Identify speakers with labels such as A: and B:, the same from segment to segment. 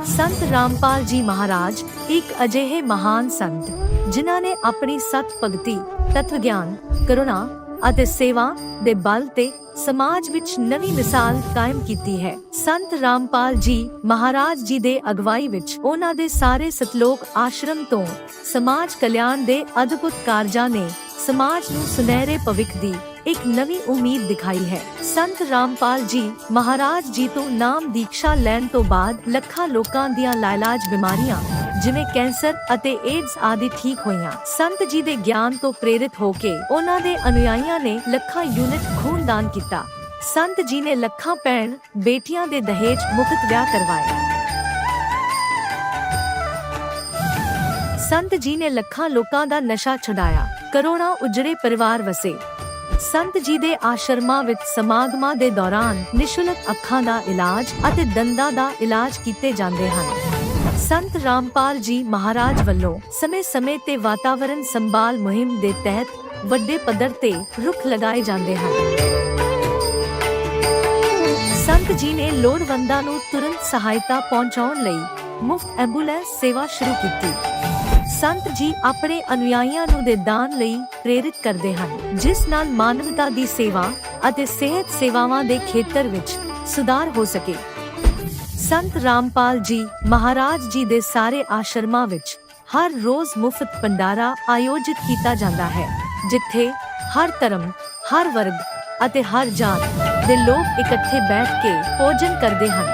A: संत रामपाल जी महाराज एक अजिहे महान संत जिन्हां ने अपनी सत भगती, तत्व ज्ञान, करुणा ਅਤੇ सेवा ਦੇ बल ਤੇ समाज विच नवी मिसाल कायम कीती है। संत रामपाल जी महाराज जी दे अगवाई विच उन्हां दे सारे सतलोक आश्रम तो समाज कल्याण दे अद्भुत कारजां ने समाज नूं सुनहरे भविख दी एक नवी उम्मीद दिखाई है। संत रामपाल जी महाराज जी तो नाम दीक्षा लैण तो बाद ਲੱਖਾਂ लोकां दियां लाइलाज बीमारियां जिवें कैंसर ਅਤੇ एड्स आदि ठीक होईयां। संत जी दे ज्ञान तो प्रेरित होके उन्हां दे अनुयायियां ने ਲੱਖਾਂ यूनिट खून दान किया। संत जी ने ਲੱਖਾਂ भैण बेटियां दे दहेज मुफ्त विआह करवाए। संत जी ने ਲੱਖਾਂ लोकां दा नशा छुड़ाया, करोड़ां उजड़े परिवार वसे। संत जी दे आश्रमां विच समागमां दे दौरान निशुल्क अखां दा इलाज ਅਤੇ दंदां दा इलाज कीते जांदे हन। संत रामपाल जी महाराज ਵੱਲੋਂ ਸਮੇਂ-ਸਮੇਂ ਤੇ ਵਾਤਾਵਰਣ ਸੰਭਾਲ ਮੁਹਿੰਮ ਦੇ ਤਹਿਤ ਵੱਡੇ ਪੱਧਰ ਤੇ ਰੁੱਖ ਲਗਾਏ ਜਾਂਦੇ ਹਨ। ਸੰਤ ਜੀ ਨੇ ਲੋੜਵੰਦਾਂ ਨੂੰ ਤੁਰੰਤ ਸਹਾਇਤਾ ਪਹੁੰਚਾਉਣ ਲਈ ਮੁਫਤ ਐਂਬੂਲੈਂਸ ਸੇਵਾ ਸ਼ੁਰੂ ਕੀਤੀ। संत जी अपने अनुयायियों ਨੂੰ ਦੇ ਦਾਨ ਲਈ ਪ੍ਰੇਰਿਤ ਕਰਦੇ ਹਨ, ਜਿਸ ਨਾਲ ਮਾਨਵਤਾ ਦੀ ਸੇਵਾ ਅਤੇ ਸਿਹਤ ਸੇਵਾਵਾਂ ਦੇ ਖੇਤਰ ਵਿੱਚ ਸੁਧਾਰ ਹੋ ਸਕੇ। संत रामपाल जी महाराज जी दे सारे आश्रमां विच हर रोज मुफ्त भंडारा आयोजित किया जाता है, जिथे हर धर्म, हर वर्ग अते हर जात दे लोग इकट्ठे बैठ के भोजन करते हैं।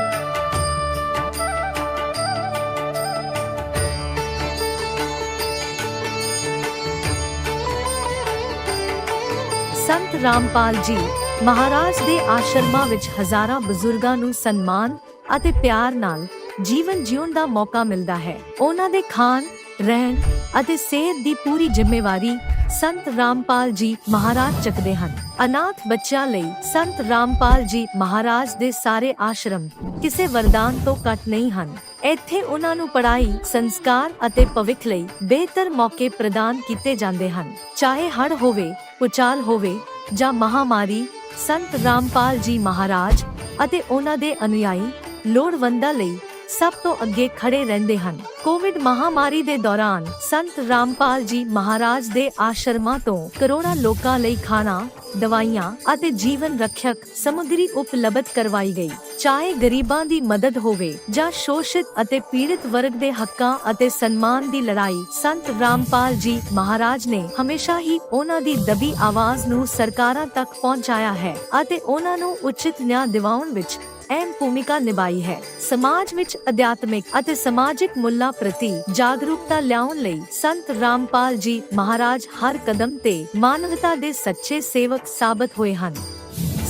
A: संत रामपाल जी महाराज दे आश्रमां विच हजारां बुजुर्गां नूं सन्मान ਅਤੇ ਪਿਆਰ ਨਾਲ ਜੀਵਨ ਜਿਉਣ ਦਾ ਮੌਕਾ ਮਿਲਦਾ ਹੈ। ਉਹਨਾਂ ਦੇ ਖਾਣ, ਰਹਿਣ ਅਤੇ ਸਿਹਤ ਦੀ ਪੂਰੀ ਜ਼ਿੰਮੇਵਾਰੀ ਸੰਤ ਰਾਮਪਾਲ ਜੀ ਮਹਾਰਾਜ ਚੱਕਦੇ ਹਨ। ਅਨਾਥ ਬੱਚਿਆਂ ਲਈ ਸੰਤ ਰਾਮਪਾਲ ਜੀ ਮਹਾਰਾਜ ਦੇ ਸਾਰੇ ਆਸ਼ਰਮ ਕਿਸੇ ਵਰਦਾਨ ਤੋਂ ਘੱਟ ਨਹੀਂ ਹਨ। ਇੱਥੇ ਉਹਨਾਂ ਨੂੰ ਪੜ੍ਹਾਈ, ਸੰਸਕਾਰ ਅਤੇ ਭਵਿੱਖ ਲਈ ਬਿਹਤਰ ਮੌਕੇ ਪ੍ਰਦਾਨ ਕੀਤੇ ਜਾਂਦੇ ਹਨ। ਚਾਹੇ ਹੜ੍ਹ ਹੋਵੇ, ਭੂਚਾਲ ਹੋਵੇ ਜਾਂ ਮਹਾਮਾਰੀ, ਸੰਤ ਰਾਮਪਾਲ ਜੀ ਮਹਾਰਾਜ ਅਤੇ ਉਹਨਾਂ ਦੇ ਅਨੁਯਾਈ ਲੋੜਵੰਦਾਂ ਲਈ ਸਭ ਤੋਂ ਅੱਗੇ ਖੜੇ ਰਹਿੰਦੇ ਹਨ। ਕੋਵਿਡ ਮਹਾਮਾਰੀ ਦੇ ਦੌਰਾਨ ਸੰਤ ਰਾਮਪਾਲ ਜੀ ਮਹਾਰਾਜ ਦੇ ਆਸ਼ਰਮਾਂ ਤੋਂ ਕਰੋੜਾਂ ਲੋਕਾਂ ਲਈ ਖਾਣਾ, ਦਵਾਈਆਂ ਅਤੇ ਜੀਵਨ ਰੱਖਿਅਕ ਸਮੱਗਰੀ ਉਪਲਬਧ ਕਰਵਾਈ ਗਈ। ਚਾਹੇ ਗਰੀਬਾਂ ਦੀ ਮਦਦ ਹੋਵੇ ਜਾਂ ਸ਼ੋਸ਼ਿਤ ਅਤੇ ਪੀੜਿਤ ਵਰਗ ਦੇ ਹੱਕਾਂ ਅਤੇ ਸਨਮਾਨ ਦੀ ਲੜਾਈ, ਸੰਤ ਰਾਮਪਾਲ ਜੀ ਮਹਾਰਾਜ ਨੇ ਹਮੇਸ਼ਾ ਹੀ ਉਹਨਾਂ ਦੀ ਦਬੀ ਆਵਾਜ਼ ਨੂੰ ਸਰਕਾਰਾਂ ਤੱਕ ਪਹੁੰਚਾਇਆ ਹੈ ਅਤੇ ਉਹਨਾਂ ਨੂੰ ਉਚਿਤ ਨਿਆਂ ਦਿਵਾਉਣ ਵਿੱਚ ਅਹਿਮ ਭੂਮਿਕਾ ਨਿਭਾਈ ਹੈ। ਸਮਾਜ ਵਿੱਚ ਅਧਿਆਤਮਿਕ ਅਤੇ ਸਮਾਜਿਕ ਮੁੱਲਾਂ ਪ੍ਰਤੀ ਜਾਗਰੂਕਤਾ ਲਿਆਉਣ ਲਈ ਸੰਤ ਰਾਮਪਾਲ ਜੀ ਮਹਾਰਾਜ ਹਰ ਕਦਮ ਤੇ ਮਾਨਵਤਾ ਦੇ ਸੱਚੇ ਸੇਵਕ ਸਾਬਤ ਹੋਏ ਹਨ।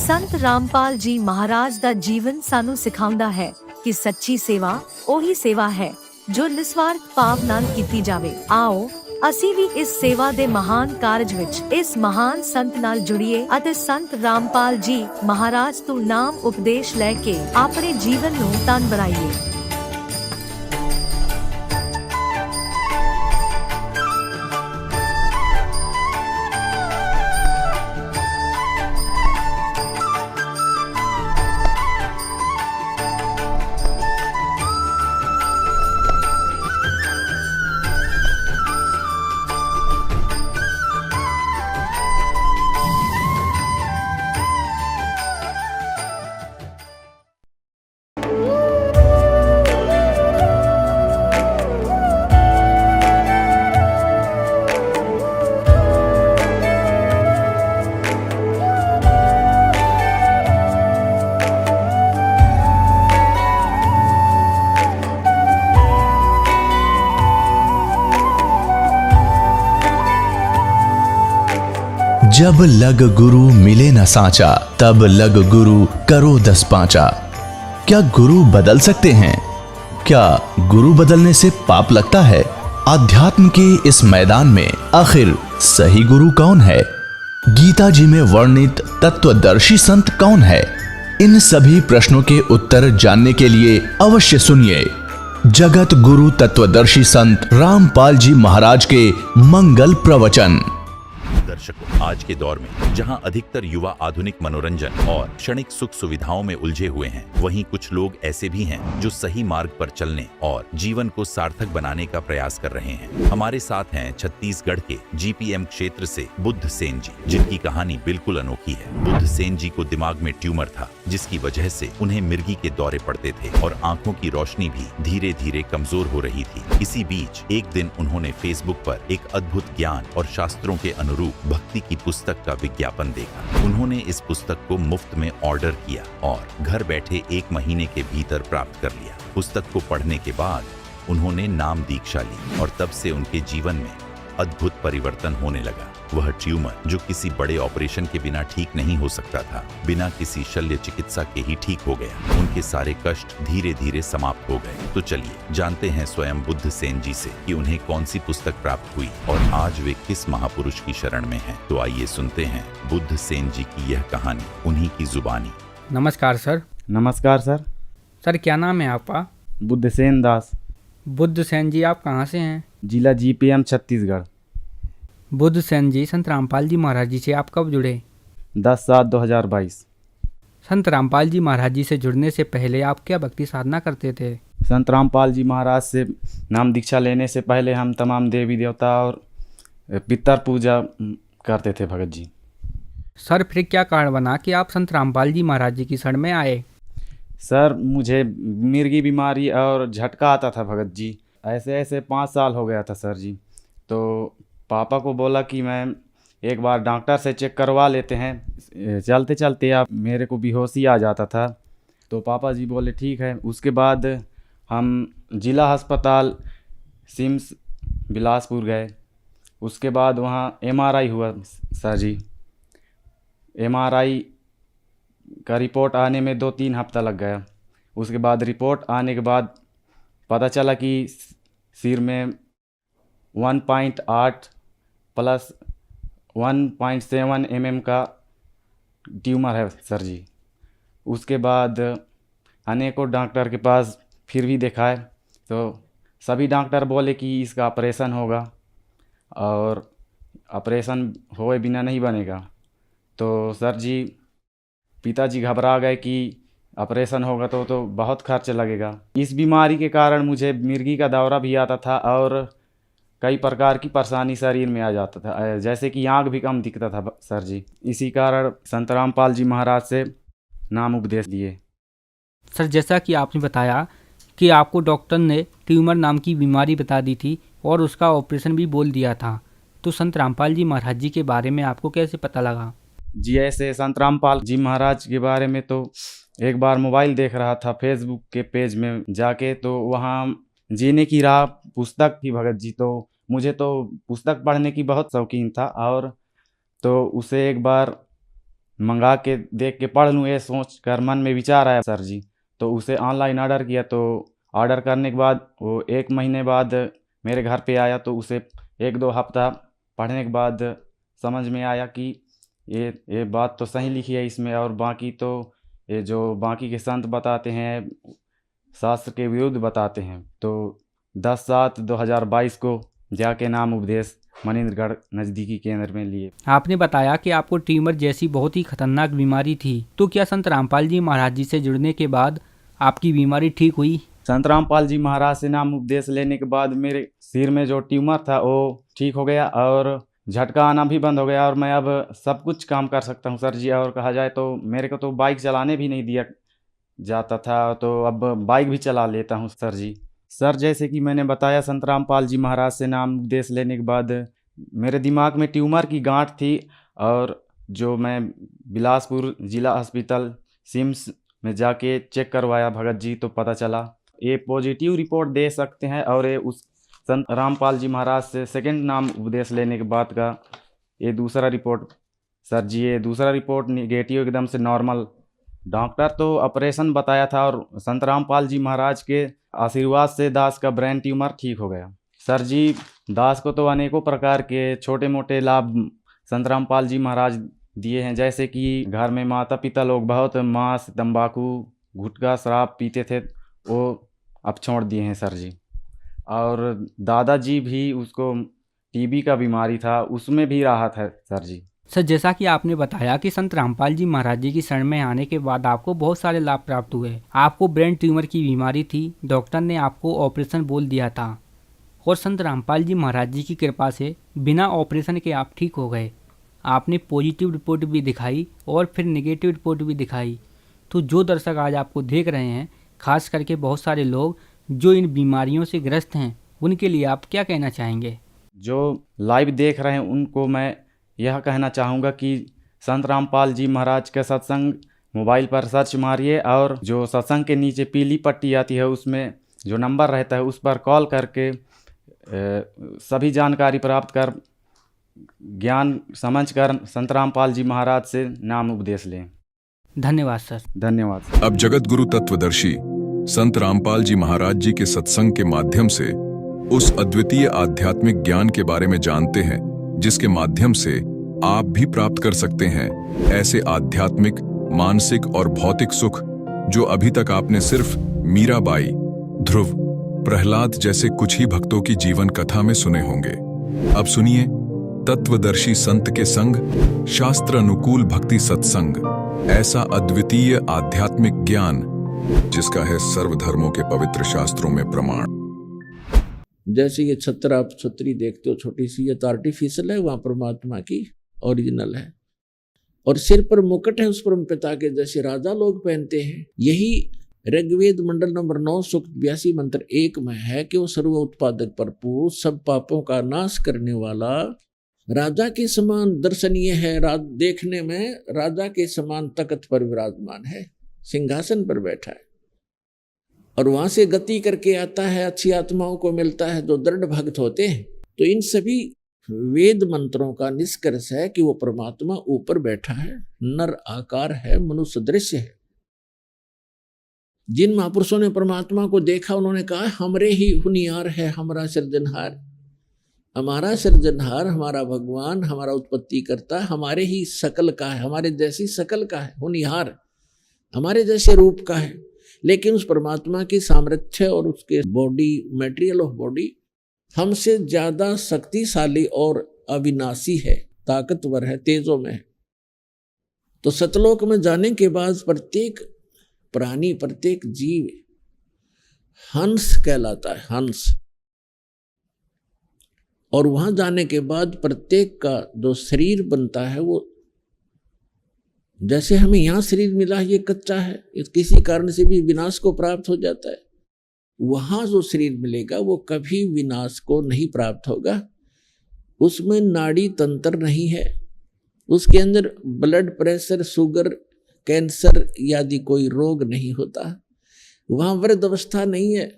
A: ਸੰਤ ਰਾਮਪਾਲ ਜੀ ਮਹਾਰਾਜ ਦਾ ਜੀਵਨ ਸਾਨੂੰ ਸਿਖਾਉਂਦਾ ਹੈ ਕਿ ਸੱਚੀ ਸੇਵਾ ਉਹੀ ਸੇਵਾ ਹੈ ਜੋ ਨਿਸਵਾਰਥ ਭਾਵ ਨਾਲ ਕੀਤੀ ਜਾਵੇ। ਆਓ ਅਸੀਂ ਵੀ ਇਸ ਸੇਵਾ ਦੇ ਮਹਾਨ ਕਾਰਜ ਵਿੱਚ ਇਸ ਮਹਾਨ ਸੰਤ ਨਾਲ ਜੁੜੀਏ ਅਤੇ ਸੰਤ ਰਾਮਪਾਲ ਜੀ ਮਹਾਰਾਜ ਤੋਂ ਨਾਮ ਉਪਦੇਸ਼ ਲੈ ਕੇ ਆਪਣੇ ਜੀਵਨ ਨੂੰ ਧਨ ਬਣਾਈਏ।
B: जब लग गुरु मिले न सांचा, तब लग गुरु करो 10 पांचा। क्या गुरु बदल सकते हैं? क्या गुरु बदलने से पाप लगता है? आध्यात्म के इस मैदान में आखिर सही गुरु कौन है? गीता जी में वर्णित तत्वदर्शी संत कौन है? इन सभी प्रश्नों के उत्तर जानने के लिए अवश्य सुनिए जगत गुरु तत्वदर्शी संत रामपाल जी महाराज के मंगल प्रवचन।
C: दर्शकों, आज के दौर में जहां अधिकतर युवा आधुनिक मनोरंजन और क्षणिक सुख सुविधाओं में उलझे हुए हैं, वहीं कुछ लोग ऐसे भी हैं जो सही मार्ग पर चलने और जीवन को सार्थक बनाने का प्रयास कर रहे हैं। हमारे साथ हैं छत्तीसगढ़ के जीपीएम क्षेत्र से बुद्ध सेन जी, जिनकी कहानी बिल्कुल अनोखी है। बुद्ध सेन जी को दिमाग में ट्यूमर था, जिसकी वजह से उन्हें मिर्गी के दौरे पड़ते थे और आंखों की रोशनी भी धीरे धीरे कमजोर हो रही थी। इसी बीच एक दिन उन्होंने फेसबुक पर एक अद्भुत ज्ञान और शास्त्रों के अनुरूप भक्ति की पुस्तक का विज्ञापन देखा। उन्होंने इस पुस्तक को मुफ्त में ऑर्डर किया और घर बैठे 1 महीने के भीतर प्राप्त कर लिया। पुस्तक को पढ़ने के बाद उन्होंने नाम दीक्षा ली और तब से उनके जीवन में अद्भुत परिवर्तन होने लगा। वह ट्यूमर जो किसी बड़े ऑपरेशन के बिना ठीक नहीं हो सकता था, बिना किसी शल्य चिकित्सा के ही ठीक हो गया। उनके सारे कष्ट धीरे धीरे समाप्त हो गए। तो चलिए जानते हैं स्वयं बुद्ध सेन जी से कि उन्हें कौन सी पुस्तक प्राप्त हुई और आज वे किस महापुरुष की शरण में हैं। तो आइए सुनते हैं बुद्ध सेन जी की यह कहानी उन्हीं की जुबानी।
D: नमस्कार सर।
E: नमस्कार सर।
D: सर क्या नाम है आपका?
E: बुद्ध सेन दास।
D: बुद्ध सेन जी आप कहाँ से हैं?
E: जिला जीपीएम छत्तीसगढ़।
D: बुद्ध सेन जी, संत रामपाल जी महाराज जी से आप कब जुड़े?
E: 10/7/2022।
D: संत रामपाल जी महाराज जी से जुड़ने से पहले आप क्या भक्ति साधना करते थे?
E: संत रामपाल जी महाराज से नाम दीक्षा लेने से पहले हम तमाम देवी देवता और पितर पूजा करते थे भगत जी।
D: सर फिर क्या कारण बना कि आप संत रामपाल जी महाराज जी की शरण में आए?
E: सर मुझे मिर्गी बीमारी और झटका आता था भगत जी। ऐसे 5 साल हो गया था सर जी। तो पापा को बोला कि मैं एक बार डॉक्टर से चेक करवा लेते हैं। चलते चलते आप मेरे को बेहोशी आ जाता था। तो पापा जी बोले ठीक है। उसके बाद हम जिला अस्पताल सिम्स बिलासपुर गए। उसके बाद वहाँ एमआरआई हुआ सर जी। एमआरआई का रिपोर्ट आने में 2-3 हफ्ता लग गया। उसके बाद रिपोर्ट आने के बाद पता चला कि सिर में 1.8 + 1.7 mm का ट्यूमर है सर जी। उसके बाद अनेकों डॉक्टर के पास फिर भी दिखाए तो सभी डॉक्टर बोले कि इसका ऑपरेशन होगा और ऑपरेशन होए बिना नहीं बनेगा। तो सर जी पिताजी घबरा गए कि ऑपरेशन होगा तो बहुत खर्च लगेगा। इस बीमारी के कारण मुझे मिर्गी का दौरा भी आता था और कई प्रकार की परेशानी शरीर में आ जाता था, जैसे कि आँख भी कम दिखता था सर जी। इसी कारण संत रामपाल जी महाराज से नाम उपदेश दिए।
D: सर जैसा कि आपने बताया कि आपको डॉक्टर ने ट्यूमर नाम की बीमारी बता दी थी और उसका ऑपरेशन भी बोल दिया था, तो संत रामपाल जी महाराज जी के बारे में आपको कैसे पता लगा?
E: जी ऐसे संत रामपाल जी महाराज के बारे में तो एक बार मोबाइल देख रहा था फेसबुक के पेज में जाके, तो वहाँ जीने की राह पुस्तक थी भगत जी। तो मुझे तो पुस्तक पढ़ने की बहुत शौकीन था और तो उसे एक बार मंगा के देख के पढ़ लूँ, ये सोच कर मन में विचार आया सर जी। तो उसे ऑनलाइन ऑर्डर किया। तो ऑर्डर करने के बाद वो 1 महीने बाद मेरे घर पे आया। तो उसे 1-2 हफ्ता पढ़ने के बाद समझ में आया कि ये बात तो सही लिखी है इसमें, और बाकी तो ये जो बाकी के संत बताते हैं शास्त्र के विरुद्ध बताते हैं। तो 10/7/2022 को जाके नाम उपदेश मनिंद्रगढ़ नज़दीकी केंद्र में लिए।
D: आपने बताया कि आपको ट्यूमर जैसी बहुत ही खतरनाक बीमारी थी, तो क्या संत रामपाल जी महाराज जी से जुड़ने के बाद आपकी बीमारी ठीक हुई?
E: संत रामपाल जी महाराज से नाम उपदेश लेने के बाद मेरे सिर में जो ट्यूमर था वो ठीक हो गया और झटका आना भी बंद हो गया और मैं अब सब कुछ काम कर सकता हूँ सर जी। और कहा जाए तो मेरे को तो बाइक चलाने भी नहीं दिया जाता था, तो अब बाइक भी चला लेता हूँ सर जी। सर जैसे कि मैंने बताया संत रामपाल जी महाराज से नाम उपदेश लेने के बाद मेरे दिमाग में ट्यूमर की गांठ थी और जो मैं बिलासपुर जिला अस्पताल सिम्स में जाके चेक करवाया भगत जी, तो पता चला ये पॉजिटिव रिपोर्ट दे सकते हैं। और ये उस संत रामपाल जी महाराज से सेकंड नाम उपदेश लेने के बाद का ये दूसरा रिपोर्ट सर जी, ये दूसरा रिपोर्ट निगेटिव एकदम से नॉर्मल। डॉक्टर तो ऑपरेशन बताया था और संत रामपाल जी महाराज के आशीर्वाद से दास का ब्रेन ट्यूमर ठीक हो गया। सर जी दास को तो अनेकों प्रकार के छोटे मोटे लाभ संत रामपाल जी महाराज दिए हैं, जैसे कि घर में माता पिता लोग बहुत मांस तंबाकू गुटखा शराब पीते थे, वो अब छोड़ दिए हैं सर जी। और दादाजी भी उसको टीबी का बीमारी था, उसमें भी राहत है सर जी।
D: सर, जैसा कि आपने बताया कि संत रामपाल जी महाराज जी की शरण में आने के बाद आपको बहुत सारे लाभ प्राप्त हुए। आपको ब्रेन ट्यूमर की बीमारी थी, डॉक्टर ने आपको ऑपरेशन बोल दिया था और संत रामपाल जी महाराज जी की कृपा से बिना ऑपरेशन के आप ठीक हो गए। आपने पॉजिटिव रिपोर्ट भी दिखाई और फिर नेगेटिव रिपोर्ट भी दिखाई। तो जो दर्शक आज आपको देख रहे हैं, खास करके बहुत सारे लोग जो इन बीमारियों से ग्रस्त हैं, उनके लिए आप क्या कहना चाहेंगे?
E: जो लाइव देख रहे हैं उनको मैं यह कहना चाहूँगा कि संत रामपाल जी महाराज का सत्संग मोबाइल पर सर्च मारिए और जो सत्संग के नीचे पीली पट्टी आती है उसमें जो नंबर रहता है उस पर कॉल करके सभी जानकारी प्राप्त कर ज्ञान समझ कर संत रामपाल जी महाराज से नाम उपदेश लें।
D: धन्यवाद सर।
E: धन्यवाद।
F: अब जगत गुरु तत्वदर्शी संत रामपाल जी महाराज जी के सत्संग के माध्यम से उस अद्वितीय आध्यात्मिक ज्ञान के बारे में जानते हैं जिसके माध्यम से आप भी प्राप्त कर सकते हैं ऐसे आध्यात्मिक, मानसिक और भौतिक सुख जो अभी तक आपने सिर्फ मीराबाई, ध्रुव, प्रहलाद जैसे कुछ ही भक्तों की जीवन कथा में सुने होंगे। अब सुनिए तत्वदर्शी संत के संग शास्त्र अनुकूल भक्ति सत्संग, ऐसा अद्वितीय आध्यात्मिक ज्ञान जिसका है सर्वधर्मों के पवित्र शास्त्रों में प्रमाण।
G: जैसे ये छत्र आप छतरी देखते हो छोटी सी, ये तो आर्टिफिशियल है, वहां परमात्मा की ओरिजिनल है। और सिर पर मुकुट है उस परम पिता के, जैसे राजा लोग पहनते हैं। यही ऋग्वेद मंडल नंबर 9 सूक्त 82 मंत्र 1 में है कि वो सर्व उत्पादक भरपूर, सब पापों का नाश करने वाला, राजा के समान दर्शनीय है। देखने में राजा के समान तख्त पर विराजमान है, सिंहासन पर बैठा है और वहां से गति करके आता है, अच्छी आत्माओं को मिलता है जो दृढ़ भक्त होते हैं। तो इन सभी वेद मंत्रों का निष्कर्ष है कि वो परमात्मा ऊपर बैठा है, नर आकार है, मनुष्य दृश्य है। जिन महापुरुषों ने परमात्मा को देखा उन्होंने कहा हमरे ही हुनियार है हमारा सृजनहार, हमारा सृजनहार, हमारा भगवान, हमारा उत्पत्ति करता हमारे ही शकल का है, हमारे जैसी शकल का है, हुनियार हमारे जैसे रूप का है। लेकिन उस परमात्मा की सामर्थ्य और उसके बॉडी, मटेरियल ऑफ बॉडी हमसे ज्यादा शक्तिशाली और अविनाशी है, ताकतवर है, तेजों में है। तो सतलोक में जाने के बाद प्रत्येक प्राणी, प्रत्येक जीव हंस कहलाता है, हंस। और वहां जाने के बाद प्रत्येक का जो शरीर बनता है वो, जैसे हमें यहाँ शरीर मिला ये कच्चा है, किसी कारण से भी विनाश को प्राप्त हो जाता है। वहां जो शरीर मिलेगा वो कभी विनाश को नहीं प्राप्त होगा। उसमें नाड़ी तंत्र नहीं है, उसके अंदर ब्लड प्रेशर, शुगर, कैंसर आदि कोई रोग नहीं होता। वहां वृद्ध अवस्था नहीं है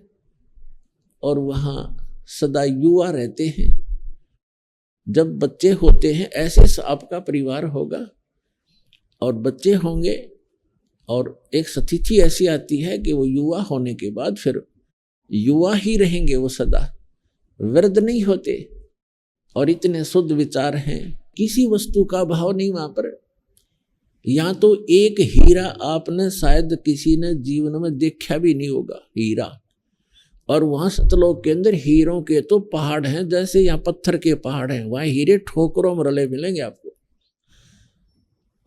G: और वहां सदा युवा रहते हैं। जब बच्चे होते हैं ऐसे आपका परिवार होगा और बच्चे होंगे और एक स्थिति ऐसी आती है कि वो युवा होने के बाद फिर युवा ही रहेंगे, वो सदा वृद्ध नहीं होते। और इतने शुद्ध विचार हैं, किसी वस्तु का भाव नहीं वहां पर। यहाँ तो एक हीरा आपने शायद किसी ने जीवन में देखा भी नहीं होगा, हीरा। और वहां सतलोक के अंदर हीरों के तो पहाड़ हैं, जैसे यहाँ पत्थर के पहाड़ हैं, वहां हीरे ठोकरों में रले मिलेंगे आपको।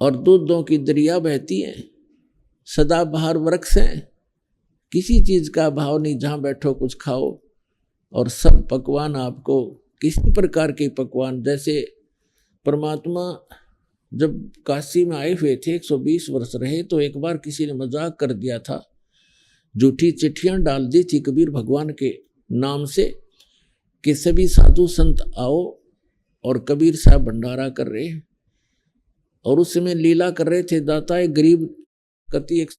G: और दूधों की दरिया बहती है, सदाबहार वृक्ष हैं, किसी चीज का भाव नहीं, जहां बैठो कुछ खाओ। और सब पकवान आपको किसी प्रकार के पकवान, जैसे परमात्मा जब काशी में आए हुए थे 120 वर्ष रहे, तो एक बार किसी ने मजाक कर दिया था, झूठी चिट्ठियां डाल दी थी कबीर भगवान के नाम से कि सभी साधु संत आओ और कबीर साहब भंडारा कर रहे हैं। और उस समय लीला कर रहे थे, दाता एक गरीब कति एक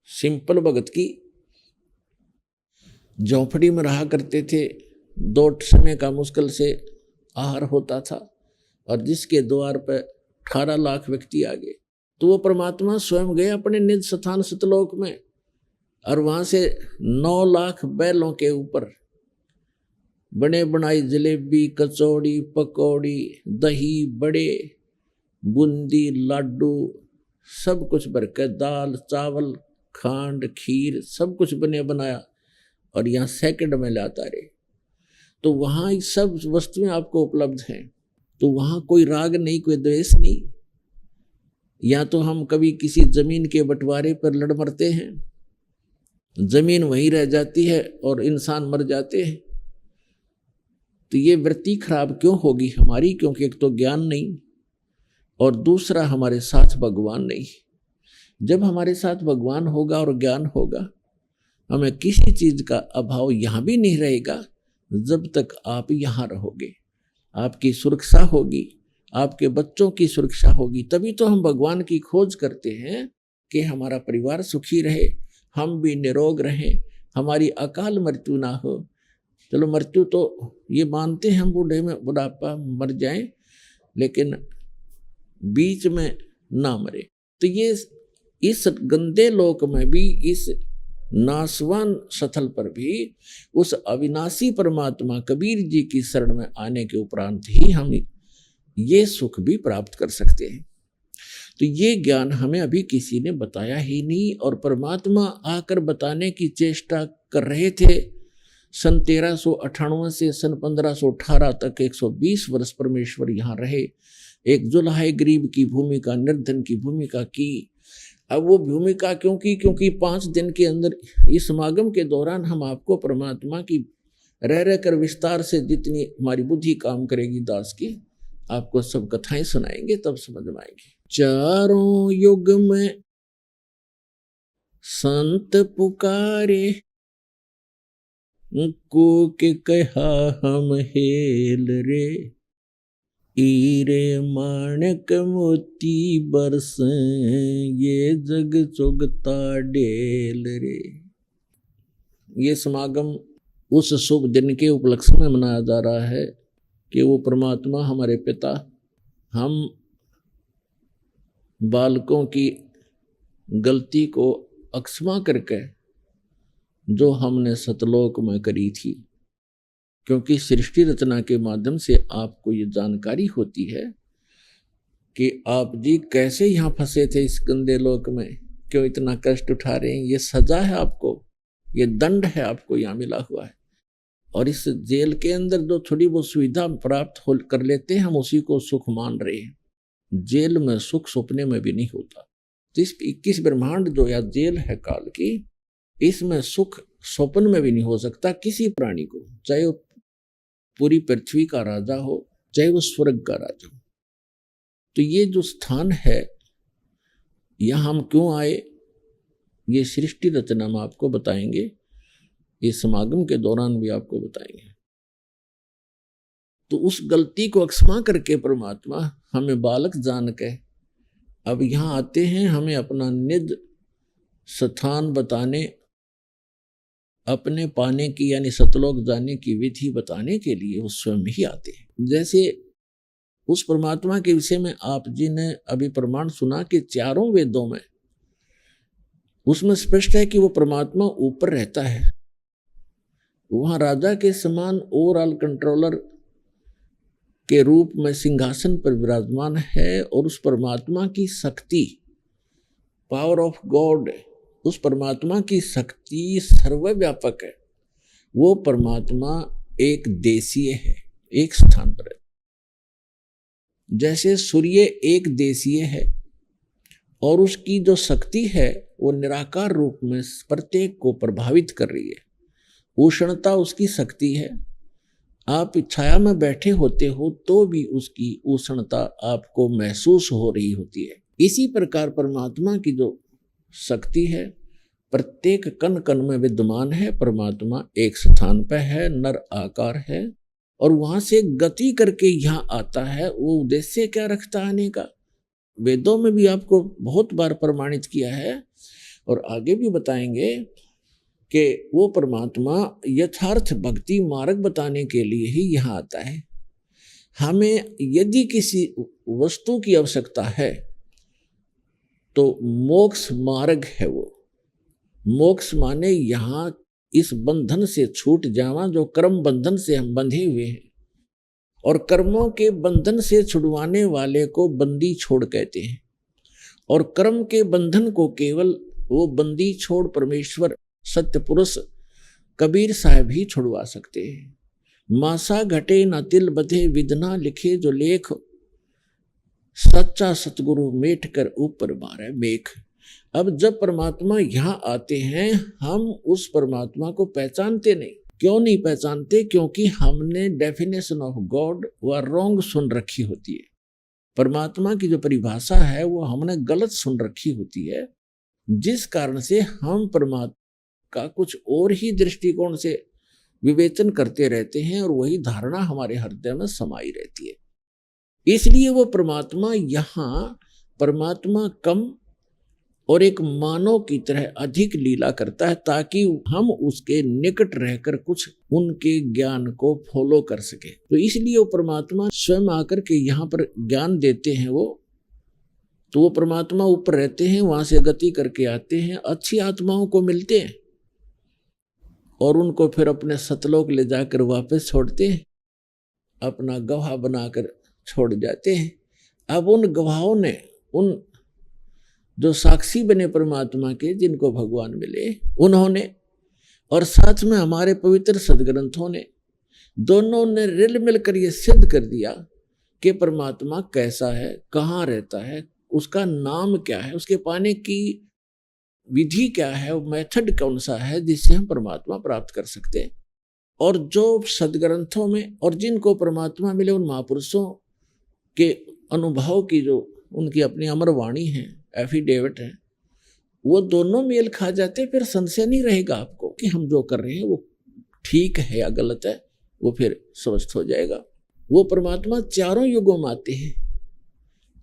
G: सिंपल भगत की झोंपड़ी में रहा करते थे, 2 समय का मुश्किल से आहार होता था और जिसके द्वार पर 18 लाख व्यक्ति आ गए। तो वो परमात्मा स्वयं गए अपने निज स्थान सतलोक में और वहां से 9 लाख बैलों के ऊपर बने बनाई जलेबी, कचौड़ी, पकौड़ी, दही, बड़े, बूंदी, लाडू सब कुछ भरकर, दाल, चावल, खांड, खीर सब कुछ बने बनाया और यहाँ सेकंड में लाता रहे। तो वहाँ सब वस्तुएं आपको उपलब्ध हैं। तो वहाँ कोई राग नहीं, कोई द्वेष नहीं। या तो हम कभी किसी जमीन के बंटवारे पर लड़ मरते हैं, जमीन वहीं रह जाती है और इंसान मर जाते हैं। तो ये वृत्ति खराब क्यों होगी हमारी? क्योंकि एक तो ज्ञान नहीं और दूसरा हमारे साथ भगवान नहीं। जब हमारे साथ भगवान होगा और ज्ञान होगा, हमें किसी चीज का अभाव यहां भी नहीं रहेगा। जब तक आप यहां रहोगे, आपकी सुरक्षा होगी, आपके बच्चों की सुरक्षा होगी। तभी तो हम भगवान की खोज करते हैं कि हमारा परिवार सुखी रहे, हम भी निरोग रहें, हमारी अकाल मृत्यु ना हो। चलो मृत्यु तो ये मानते हैं हम, बूढ़े में बुढ़ापा मर जाएं, लेकिन बीच में ना मरे। तो ये इस गंदे लोक में भी, इस नासवान स्थल पर भी उस अविनाशी परमात्मा कबीर जी की शरण में आने के उपरांत ही हम ये सुख भी प्राप्त कर सकते हैं। तो ये ज्ञान हमें अभी किसी ने बताया ही नहीं, और परमात्मा आकर बताने की चेष्टा कर रहे थे। सन 1398 से सन 1518 तक 120 वर्ष परमेश्वर यहाँ रहे, एक जुल्हा गरीब की भूमिका, निर्धन की भूमिका की। अब वो भूमिका क्यों की? क्योंकि 5 दिन के अंदर इस समागम के दौरान हम आपको परमात्मा की रह रह कर विस्तार से, जितनी हमारी बुद्धि काम करेगी दास की, आपको सब कथाएं सुनाएंगे, तब समझ में आएगी। चारों युग में संत पुकारे, को के कहा हम हेल रे, हीरे माणक मोती बरसे, ये जग चुगता डेल रे। ये समागम उस शुभ दिन के उपलक्ष्य में मनाया जा रहा है कि वो परमात्मा हमारे पिता हम बालकों की गलती को अक्षमा करके जो हमने सतलोक में करी थी, क्योंकि सृष्टि रचना के माध्यम से आपको ये जानकारी होती है कि आप जी कैसे यहाँ फंसे थे इस गंदे लोक में, क्यों इतना कष्ट उठा रहे हैं। ये सजा है आपको, ये दंड है आपको यहाँ मिला हुआ है। और इस जेल के अंदर जो थोड़ी बहुत सुविधा प्राप्त कर लेते हैं, हम उसी को सुख मान रहे हैं। जेल में सुख सपने में भी नहीं होता। तो इस 21 ब्रह्मांड जो या जेल है काल की, इसमें सुख स्वप्न में भी नहीं हो सकता किसी प्राणी को, चाहे वो पूरी पृथ्वी का राजा हो, चाहे वो स्वर्ग का राजा हो। तो ये जो स्थान है, यहाँ हम क्यों आए, ये सृष्टि रचना में आपको बताएंगे, इस समागम के दौरान भी आपको बताएंगे। तो उस गलती को अक्षमा करके परमात्मा हमें बालक जान के अब यहाँ आते हैं, हमें अपना निज स्थान बताने, अपने पाने की यानी सतलोक जाने की विधि बताने के लिए वो स्वयं ही आते हैं। जैसे उस परमात्मा के विषय में आप जी ने अभी प्रमाण सुना कि चारों वेदों में उसमें स्पष्ट है कि वो परमात्मा ऊपर रहता है, वहां राजा के समान ओवरऑल कंट्रोलर के रूप में सिंहासन पर विराजमान है। और उस परमात्मा की शक्ति, पावर ऑफ गॉड, उस परमात्मा की शक्ति सर्वव्यापक है। वो परमात्मा एक देशीय है, एक स्थान पर है। जैसे सूर्य एक देशीय है और उसकी जो शक्ति है वो निराकार रूप में प्रत्येक को प्रभावित कर रही है। उष्णता उसकी शक्ति है। आप छाया में बैठे होते हो तो भी उसकी उष्णता आपको महसूस हो रही होती है। इसी प्रकार परमात्मा की जो शक्ति है प्रत्येक कण कण में विद्यमान है। परमात्मा एक स्थान पर है, नर आकार है और वहां से गति करके यहाँ आता है। वो उद्देश्य क्या रखता आने का, वेदों में भी आपको बहुत बार प्रमाणित किया है और आगे भी बताएंगे कि वो परमात्मा यथार्थ भक्ति मार्ग बताने के लिए ही यहाँ आता है। हमें यदि किसी वस्तु की आवश्यकता है तो मोक्ष मार्ग है वो। मोक्ष माने यहाँ इस बंधन से छूट जावा जो कर्म बंधन से हम बंधे हुए हैं, और कर्मों के बंधन से छुड़वाने वाले को बंदी छोड़ कहते हैं। और कर्म के बंधन को केवल वो बंदी छोड़ परमेश्वर सत्य पुरुष कबीर साहब ही छुड़वा सकते हैं। मासा घटे न तिल बधे विधना लिखे जो लेख, सच्चा सतगुरु मेट कर ऊपर मारे मेख। अब जब परमात्मा यहाँ आते हैं, हम उस परमात्मा को पहचानते नहीं। क्यों नहीं पहचानते? क्योंकि हमने डेफिनेशन ऑफ गॉड व रॉन्ग सुन रखी होती है। परमात्मा की जो परिभाषा है वो हमने गलत सुन रखी होती है, जिस कारण से हम परमात्मा का कुछ और ही दृष्टिकोण से विवेचन करते रहते हैं और वही धारणा हमारे हृदय में समाई रहती है। इसलिए वो परमात्मा यहाँ परमात्मा कम और एक मानव की तरह अधिक लीला करता है, ताकि हम उसके निकट रहकर कुछ उनके ज्ञान को फॉलो कर सके। तो इसलिए वो परमात्मा स्वयं आकर के यहाँ पर ज्ञान देते हैं। तो वो परमात्मा ऊपर रहते हैं, वहां से गति करके आते हैं, अच्छी आत्माओं को मिलते हैं और उनको फिर अपने सतलोक ले जाकर वापस छोड़ते हैं, अपना गवाह बनाकर छोड़ जाते हैं। अब उन गवाहों ने, उन जो साक्षी बने परमात्मा के, जिनको भगवान मिले, उन्होंने और साथ में हमारे पवित्र सदग्रंथों ने, दोनों ने रिल मिलकर ये सिद्ध कर दिया कि परमात्मा कैसा है, कहाँ रहता है, उसका नाम क्या है, उसके पाने की विधि क्या है, मेथड कौन सा है जिससे हम परमात्मा प्राप्त कर सकते हैं। और जो सदग्रंथों में और जिनको परमात्मा मिले, उन महापुरुषों के अनुभव की जो उनकी अपनी अमर वाणी है, एफिडेविट है, वो दोनों मेल खा जाते, फिर संशय नहीं रहेगा आपको कि हम जो कर रहे हैं वो ठीक है या गलत है, वो फिर स्वस्थ हो जाएगा। वो परमात्मा चारों युगों में आते हैं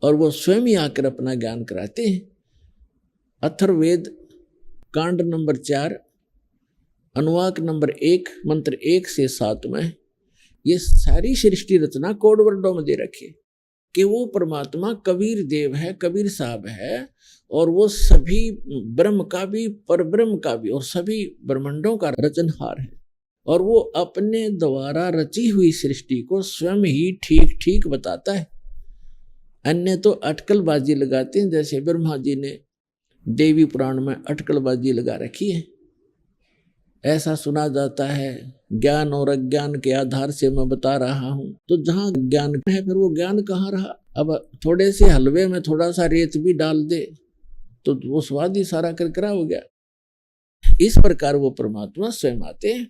G: और वो स्वयं ही आकर अपना ज्ञान कराते हैं। अथर्ववेद कांड नंबर 4 अनुवाक नंबर 1 मंत्र 1 से 7 में ये सारी सृष्टि रचना कोड वर्डों में दे रखी कि वो परमात्मा कबीर देव है, कबीर साहब है, और वो सभी ब्रह्म का भी, परब्रह्म का भी, और सभी ब्रह्मांडों का रचनहार है। और वो अपने द्वारा रची हुई सृष्टि को स्वयं ही ठीक ठीक बताता है। अन्य तो अटकलबाजी लगाते हैं, जैसे ब्रह्मा जी ने देवी पुराण में अटकलबाजी लगा रखी है। ऐसा सुना जाता है, ज्ञान और अज्ञान के आधार से मैं बता रहा हूं। तो जहां ज्ञान है, फिर वो ज्ञान कहाँ रहा? अब थोड़े से हलवे में थोड़ा सा रेत भी डाल दे तो वो स्वाद ही सारा करकरा हो गया। इस प्रकार वो परमात्मा स्वयं आते हैं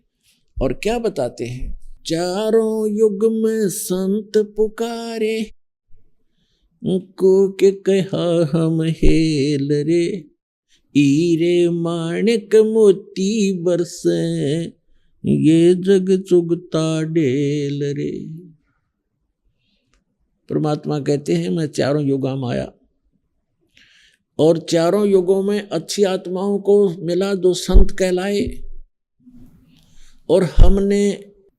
G: और क्या बताते हैं? चारों युग में संत पुकारे, को के कहा हम हेल रे, हीरे माणिक मोती बरसे, ये जग चुगता ढेल रे। परमात्मा कहते हैं मैं चारों युगों में आया और चारों युगों में अच्छी आत्माओं को मिला जो संत कहलाए, और हमने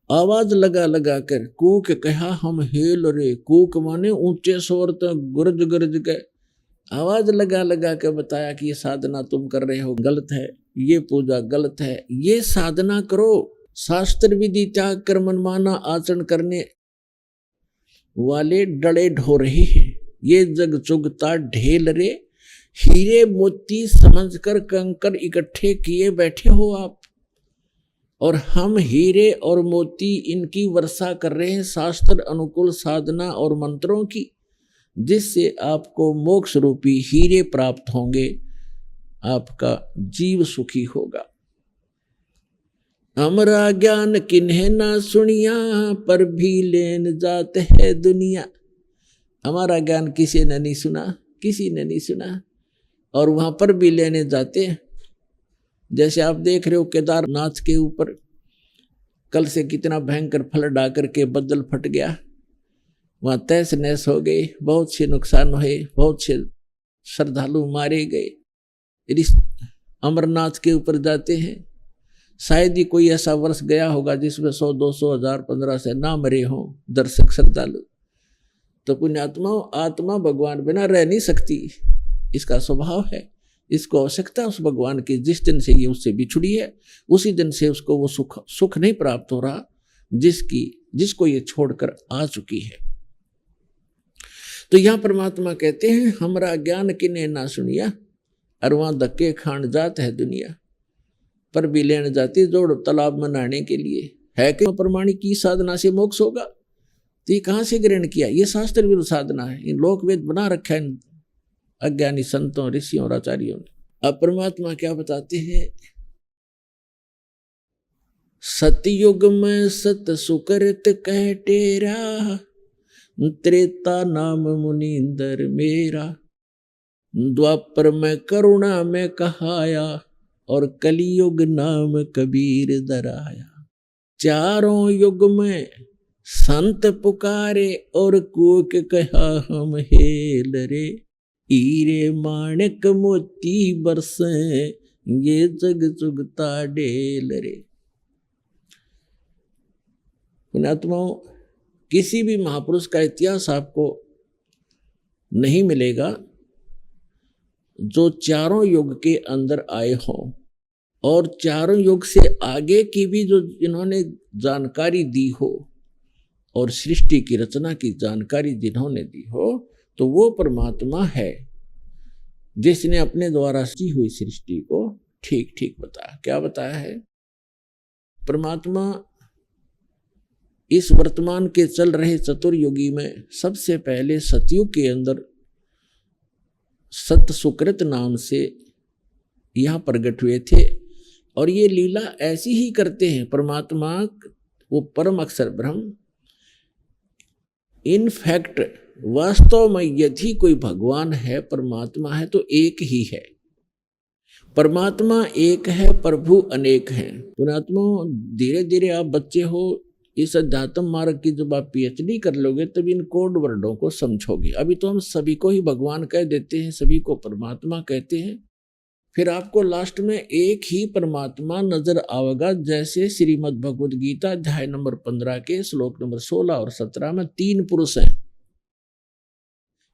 G: आवाज लगा लगा कर कूक कहा हम हेल रे। कूक माने ऊंचे स्वर तक गरज गरज के आवाज लगा लगा के बताया कि ये साधना तुम कर रहे हो गलत है, ये पूजा गलत है, ये साधना करो। शास्त्र विधि त्याग कर मनमाना आचरण करने वाले डड़े ढो रहे हैं, ये जग चुगता ढेल रे। हीरे मोती समझकर कंकर इकट्ठे किए बैठे हो आप, और हम हीरे और मोती इनकी वर्षा कर रहे हैं, शास्त्र अनुकूल साधना और मंत्रों की, जिससे आपको मोक्ष रूपी हीरे प्राप्त होंगे, आपका जीव सुखी होगा। हमारा ज्ञान किन्हें ना सुनिया, पर भी लेन जात है दुनिया। हमारा ज्ञान किसी ने नहीं सुना, किसी ने नहीं सुना, और वहां पर भी लेने जाते हैं। जैसे आप देख रहे हो केदारनाथ के ऊपर कल से कितना भयंकर फ्लड आकर के बदल फट गया, वहां तहस नहस हो गई, बहुत से नुकसान हुए, बहुत से श्रद्धालु मारे गए। अमरनाथ के ऊपर जाते हैं, शायद ही कोई ऐसा वर्ष गया होगा जिसमें 100, 200, 1000, 15 से ना मरे हों दर्शक श्रद्धालु। तो पुण्यात्माओं, आत्मा भगवान बिना रह नहीं सकती, इसका स्वभाव है। इसको आवश्यकता उस भगवान की, जिस दिन से ये उससे बिछुड़ी है उसी दिन से उसको वो सुख नहीं प्राप्त हो रहा जिसको ये छोड़कर आ चुकी है। तो यहां परमात्मा कहते हैं हमरा ज्ञान किने ना सुनिया, और वहां धक्के खान जात है दुनिया। पर भी लेने जाती जोड़ तालाब में नहाने के लिए, है कि प्रमाणिक की साधना से मोक्ष होगा, तो ये कहाँ से ग्रहण किया? ये शास्त्र विरुद्ध साधना है। इन लोकवेद बना रखा है इन अज्ञानी संतों, ऋषियों और आचार्यों ने। अब परमात्मा क्या बताते हैं? सतयुग में सत सुकृत कह टेरा, त्रेता नाम मुनींदर मेरा, द्वापर में करुणा में कहाया, और कलियुग नाम कबीर दराया। चारों युग में संत पुकारे, और कोक कहा हम हेल रे, हीरे माणिक मोती बरसे, ये जग जुगता डेल रे। पुण्यात्माओं, किसी भी महापुरुष का इतिहास आपको नहीं मिलेगा जो चारों युग के अंदर आए हों, और चारों युग से आगे की भी जो जिन्होंने जानकारी दी हो, और सृष्टि की रचना की जानकारी जिन्होंने दी हो, तो वो परमात्मा है जिसने अपने द्वारा रची हुई सृष्टि को ठीक ठीक बताया। क्या बताया है? परमात्मा इस वर्तमान के चल रहे चतुर्युगी में सबसे पहले सतयुग के अंदर सत सुकृत नाम से यहाँ प्रकट हुए थे, और ये लीला ऐसी ही करते हैं। परमात्मा वो परम अक्षर ब्रह्म, इनफैक्ट वास्तव में यदि कोई भगवान है, परमात्मा है, तो एक ही है। परमात्मा एक है, प्रभु अनेक हैं। पुण्यात्मा, धीरे धीरे आप बच्चे हो, इस अध्यात्म मार्ग की जब आप पीएचडी कर लोगे तब इन कोड वर्डों को समझोगे। अभी तो हम सभी को ही भगवान कह देते हैं, सभी को परमात्मा कहते हैं। फिर आपको लास्ट में एक ही परमात्मा नजर आएगा, जैसे श्रीमद् भगवद गीता अध्याय नंबर 15 के श्लोक नंबर 16 और 17 में 3 पुरुष हैं,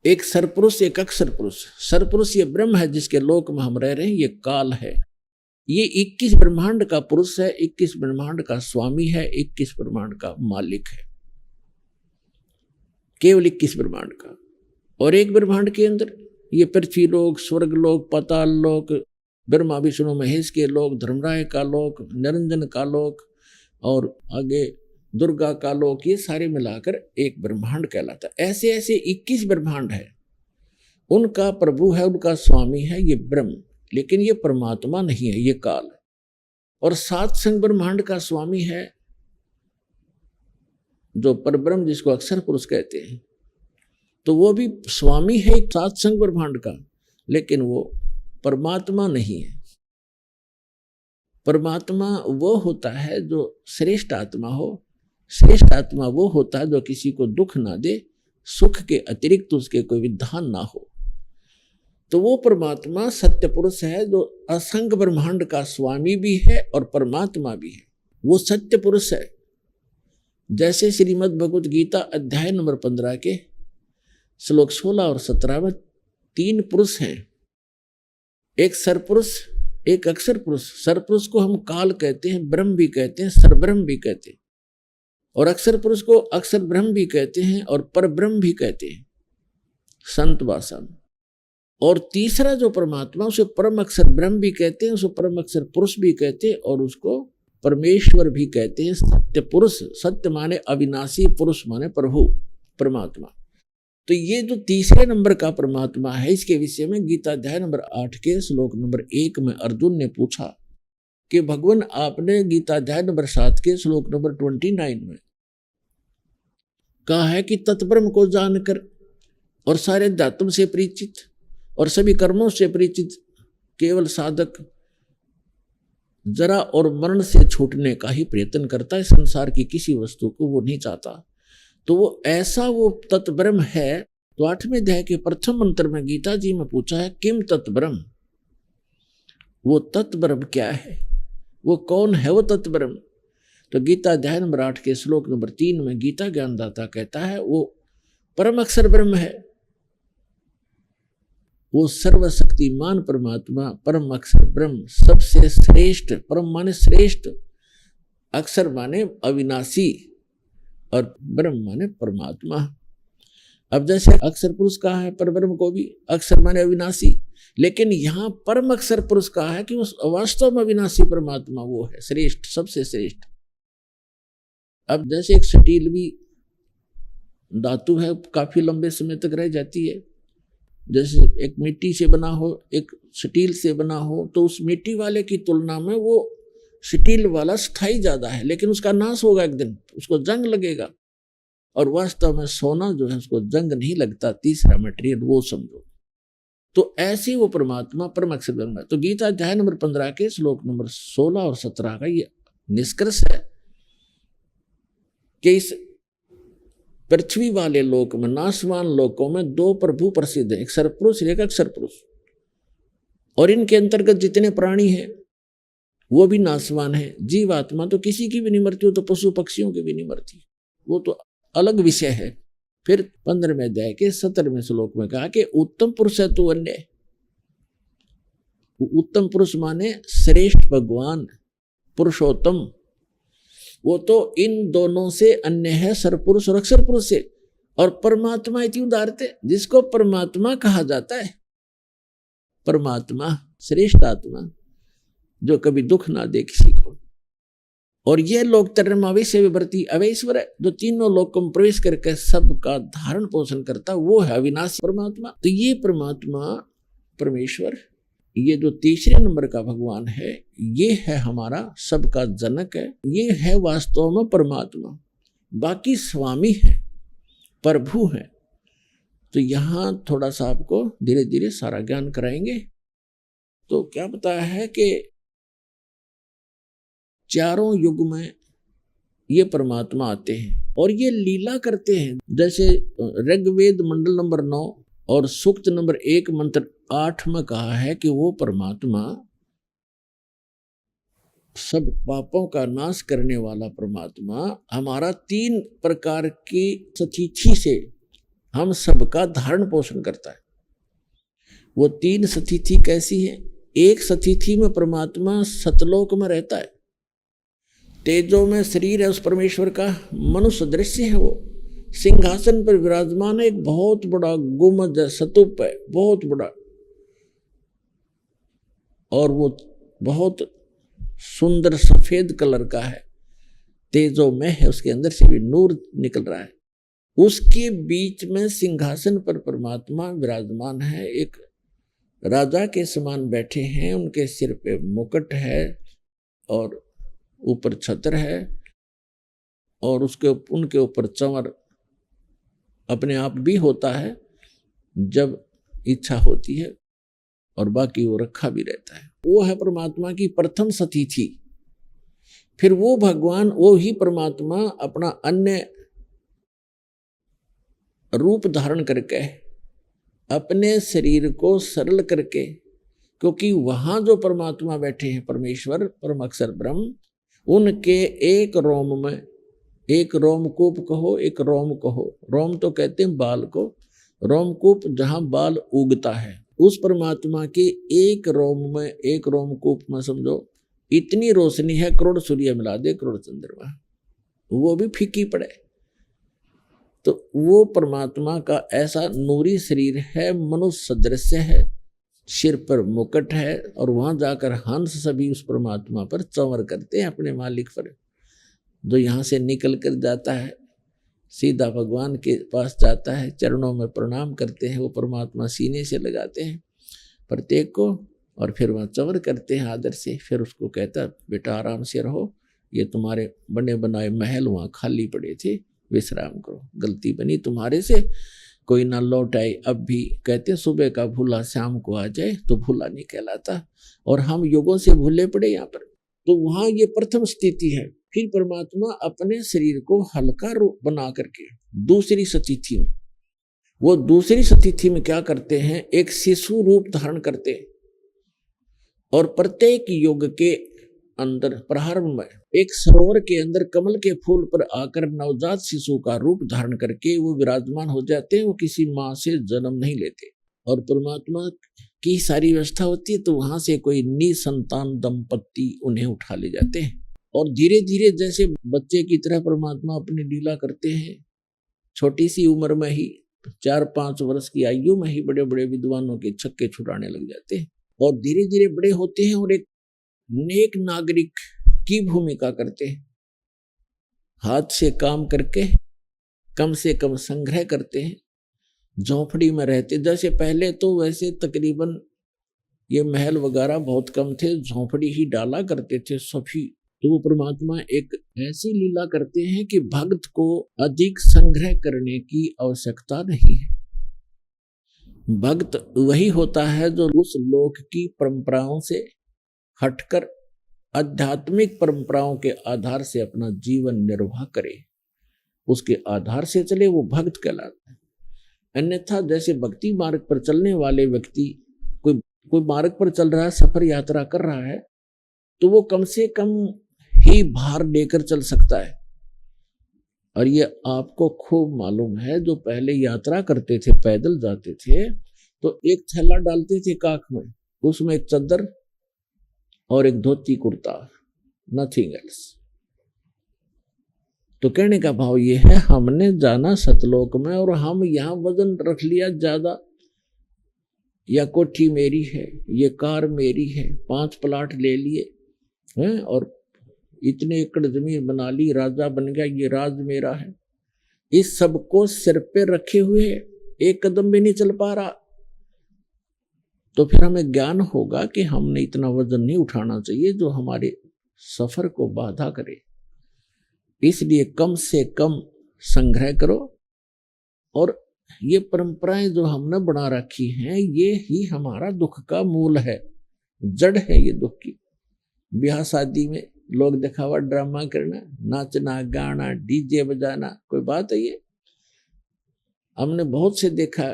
G: एक सरपुरुष, एक अक्षर पुरुष। सरपुरुष ये ब्रह्म है जिसके लोक में हम रह रहे हैं, ये काल है। ये 21 ब्रह्मांड का पुरुष है, 21 ब्रह्मांड का स्वामी है, 21 ब्रह्मांड का मालिक है, केवल 21 ब्रह्मांड का। और एक ब्रह्मांड के अंदर ये पृथ्वी लोक, स्वर्ग लोक, पाताल लोक, ब्रह्मा विष्णु महेश के लोक, धर्मराय का लोक, निरंजन का लोक, और आगे दुर्गा का लोक, ये सारे मिलाकर एक ब्रह्मांड कहलाता है। ऐसे ऐसे 21 ब्रह्मांड है, उनका प्रभु है, उनका स्वामी है ये ब्रह्म। लेकिन ये परमात्मा नहीं है, ये काल है। और 7 संग ब्रह्मांड का स्वामी है जो परब्रह्म, जिसको अक्षर पुरुष कहते हैं, तो वो भी स्वामी है 7 संग ब्रह्मांड का, लेकिन वो परमात्मा नहीं है। परमात्मा वो होता है जो श्रेष्ठ आत्मा हो। श्रेष्ठ आत्मा वो होता है जो किसी को दुख ना दे, सुख के अतिरिक्त उसके कोई विधान ना हो। तो वो परमात्मा सत्य पुरुष है जो असंग ब्रह्मांड का स्वामी भी है और परमात्मा भी है। वो सत्य पुरुष है। जैसे श्रीमद् भगवद गीता अध्याय नंबर 15 के श्लोक 16 और 17 में 3 पुरुष हैं, एक सरपुरुष, एक अक्षर पुरुष। सरपुरुष को हम काल कहते हैं, ब्रह्म भी कहते हैं, सरब्रह्म भी कहते हैं, और अक्षर पुरुष को अक्षर ब्रह्म भी कहते हैं और परब्रह्म भी कहते हैं संत भाषा में। और तीसरा जो परमात्मा, उसे परम अक्षर ब्रह्म भी कहते हैं, उसे परम अक्षर पुरुष भी कहते हैं, और उसको परमेश्वर भी कहते हैं, सत्य पुरुष। सत्य माने अविनाशी, पुरुष माने प्रभु, परमात्मा। तो ये जो तीसरे नंबर का परमात्मा है, इसके विषय में गीता अध्याय नंबर 8 के श्लोक नंबर 1 में अर्जुन ने पूछा कि भगवान, आपने गीता अध्याय नंबर 7 के श्लोक नंबर 29 में कहा है कि तत्ब्रह्म को जानकर और सारे अध्यात्म से परिचित और सभी कर्मों से परिचित केवल साधक जरा और मरण से छूटने का ही प्रयत्न करता है, संसार की किसी वस्तु को वो नहीं चाहता। तो वो ऐसा वो तत्ब्रह्म है। तो 8वें अध्याय के प्रथम मंत्र में गीता जी में पूछा है, किम तत्ब्रह्म, वो तत्ब्रह्म क्या है, वो कौन है वो तत्ब्रह्म। तो गीता अध्याय नंबर 8 के श्लोक नंबर 3 में गीता ज्ञानदाता कहता है, वो परम अक्षर ब्रह्म है, वो सर्वशक्तिमान परमात्मा, परम अक्षर ब्रह्म, सबसे श्रेष्ठ। परम माने श्रेष्ठ, अक्षर माने अविनाशी, और ब्रह्म माने परमात्मा। अब जैसे अक्षर पुरुष कहा है परब्रह्म को भी, अक्षर माने अविनाशी, लेकिन यहाँ परम अक्षर पुरुष कहा है कि उस वास्तव में अविनाशी परमात्मा वो है श्रेष्ठ, सबसे श्रेष्ठ। अब जैसे एक स्टील भी धातु है, काफी लंबे समय तक रह जाती है। जैसे एक मिट्टी से बना हो, एक स्टील से बना हो, तो उस मिट्टी वाले की तुलना में वो स्टील वाला स्थायी ज्यादा है, लेकिन उसका नाश होगा एक दिन, उसको जंग लगेगा। और वास्तव में सोना जो है उसको जंग नहीं लगता, तीसरा मटेरियल वो समझो। तो ऐसे वो परमात्मा परम अक्षर ब्रह्म है। तो गीता अध्याय नंबर 15 के श्लोक नंबर 16 और 17 का ये निष्कर्ष है कि इस पृथ्वी वाले लोक में, नाशवान लोकों में दो प्रभु प्रसिद्ध है, एक सरपुरुष एक अक्षर पुरुष। और इनके अंतर्गत जितने प्राणी हैं वो भी नाशवान है। जीव आत्मा तो किसी की भी नहीं मरती, हो तो पशु पक्षियों की भी नहीं मरती, वो तो अलग विषय है। फिर 15वें अध्याय के 17वें श्लोक में कहा कि उत्तम पुरुष है तो अन्य। उत्तम पुरुष माने श्रेष्ठ भगवान, पुरुषोत्तम, वो तो इन दोनों से अन्य है, सरपुरुष और अक्षर पुरुष से। और परमात्मा इति उदारते, जिसको परमात्मा कहा जाता है, परमात्मा श्रेष्ठ आत्मा जो कभी दुख ना दे किसी को। और ये लोग तरमावेश विवर्ती अवैश्वर है, जो तीनों लोकों में प्रवेश करके सबका धारण पोषण करता, वो है अविनाशी परमात्मा। तो ये परमात्मा परमेश्वर, ये जो तीसरे नंबर का भगवान है, ये है हमारा सबका जनक है, ये है वास्तव में परमात्मा। बाकी स्वामी है, प्रभु है। तो यहां थोड़ा सा आपको धीरे धीरे सारा ज्ञान कराएंगे। तो क्या बताया है कि चारों युग में ये परमात्मा आते हैं और ये लीला करते हैं। जैसे ऋग्वेद मंडल नंबर 9 और सूक्त नंबर 1 मंत्र 8 में कहा है कि वो परमात्मा सब पापों का नाश करने वाला परमात्मा हमारा 3 प्रकार की सतिथि से हम सबका धारण पोषण करता है। वो 3 सतिथि कैसी है? एक सतिथि में परमात्मा सतलोक में रहता है, तेजो में शरीर है उस परमेश्वर का, मनुष्य दृश्य है, वो सिंहासन पर विराजमान है, एक बहुत बड़ा गुम्बद स्तूप है, बहुत बड़ा, और वो बहुत सुंदर सफेद कलर का है, तेजो में है, उसके अंदर से भी नूर निकल रहा है। उसके बीच में सिंहासन पर परमात्मा विराजमान है, एक राजा के समान बैठे हैं, उनके सिर पे मुकुट है और ऊपर छत्र है, और उनके ऊपर चंवर अपने आप भी होता है जब इच्छा होती है, और बाकी वो रखा भी रहता है। वो है परमात्मा की प्रथम सतिथि। फिर वो भगवान, वो ही परमात्मा अपना अन्य रूप धारण करके अपने शरीर को सरल करके, क्योंकि वहां जो परमात्मा बैठे हैं परमेश्वर परम अक्षर ब्रह्म, उनके एक रोम में, एक रोमकूप कहो, एक रोम कहो, रोम तो कहते हैं बाल को, रोमकूप जहां बाल उगता है, उस परमात्मा के एक रोम में, एक रोमकूप में समझो इतनी रोशनी है, करोड़ सूर्य मिला दे, करोड़ चंद्रमा, वो भी फीकी पड़े। तो वो परमात्मा का ऐसा नूरी शरीर है, मनुष्य सदृश्य है, सिर पर मुकुट है, और वहां जाकर हंस सभी उस परमात्मा पर चंवर करते हैं, अपने मालिक पर। जो यहाँ से निकल कर जाता है सीधा भगवान के पास जाता है, चरणों में प्रणाम करते हैं, वो परमात्मा सीने से लगाते हैं प्रत्येक को, और फिर वहाँ चंवर करते हैं आदर से। फिर उसको कहता बेटा आराम से रहो, ये तुम्हारे बने बनाए महल वहाँ खाली पड़े थे, विश्राम करो, गलती बनी तुम्हारे से, कोई ना लौट आए। अब भी कहते सुबह का भूला शाम को आ जाए तो भूला नहीं कहलाता, और हम युगों से भूले पड़े यहाँ पर। तो वहाँ ये प्रथम स्थिति है। फिर परमात्मा अपने शरीर को हल्का रूप बना करके दूसरी सतिथि में, वो दूसरी सतिथि में क्या करते हैं, एक शिशु रूप धारण करते हैं, और प्रत्येक युग के अंदर प्रारंभ में एक सरोवर के अंदर कमल के फूल पर आकर नवजात शिशु का रूप धारण करके वो विराजमान हो जाते हैं। वो किसी माँ से जन्म नहीं लेते, और परमात्मा की सारी व्यवस्था होती है, तो वहां से कोई निसंतान दंपत्ति उन्हें उठा ले जाते हैं, और धीरे धीरे जैसे बच्चे की तरह परमात्मा अपनी लीला करते हैं। छोटी सी उम्र में ही 4-5 वर्ष की आयु में ही बड़े बड़े विद्वानों के छक्के छुड़ाने लग जाते हैं, और धीरे धीरे बड़े होते हैं और एक नेक नागरिक की भूमिका करते हैं। हाथ से काम करके कम से कम संग्रह करते हैं, झोंपड़ी में रहते। जैसे पहले तो वैसे तकरीबन ये महल वगैरह बहुत कम थे, झोंपड़ी ही डाला करते थे सभी। तो वो परमात्मा एक ऐसी लीला करते हैं कि भक्त को अधिक संग्रह करने की आवश्यकता नहीं है। भक्त वही होता है जो उस लोक की परंपराओं से हटकर आध्यात्मिक परंपराओं के आधार से अपना जीवन निर्वाह करे, उसके आधार से चले, वो भक्त कहलाता है। अन्यथा जैसे भक्ति मार्ग पर चलने वाले व्यक्ति कोई मार्ग पर चल रहा है, सफर यात्रा कर रहा है, तो वो कम से कम ही भार लेकर चल सकता है। और ये आपको खूब मालूम है, जो पहले यात्रा करते थे, पैदल जाते थे, तो एक थैला डालते थे काख में, उसमें एक चादर और एक धोती कुर्ता, नथिंग एल्स। तो कहने का भाव ये है, हमने जाना सतलोक में और हम यहाँ वजन रख लिया ज्यादा, या कोठी मेरी है, ये कार मेरी है, 5 प्लाट ले लिए हैं और इतने एकड़ जमीन बना ली, राजा बन गया, ये राज मेरा है। इस सब को सिर पे रखे हुए एक कदम भी नहीं चल पा रहा, तो फिर हमें ज्ञान होगा कि हमने इतना वजन नहीं उठाना चाहिए जो हमारे सफर को बाधा करे। इसलिए कम से कम संग्रह करो। और ये परंपराएं जो हमने बना रखी हैं, ये ही हमारा दुख का मूल है, जड़ है ये दुख की। ब्याह शादी में लोग दिखावा ड्रामा करना, नाचना गाना, डीजे बजाना, कोई बात है ये? हमने बहुत से देखा,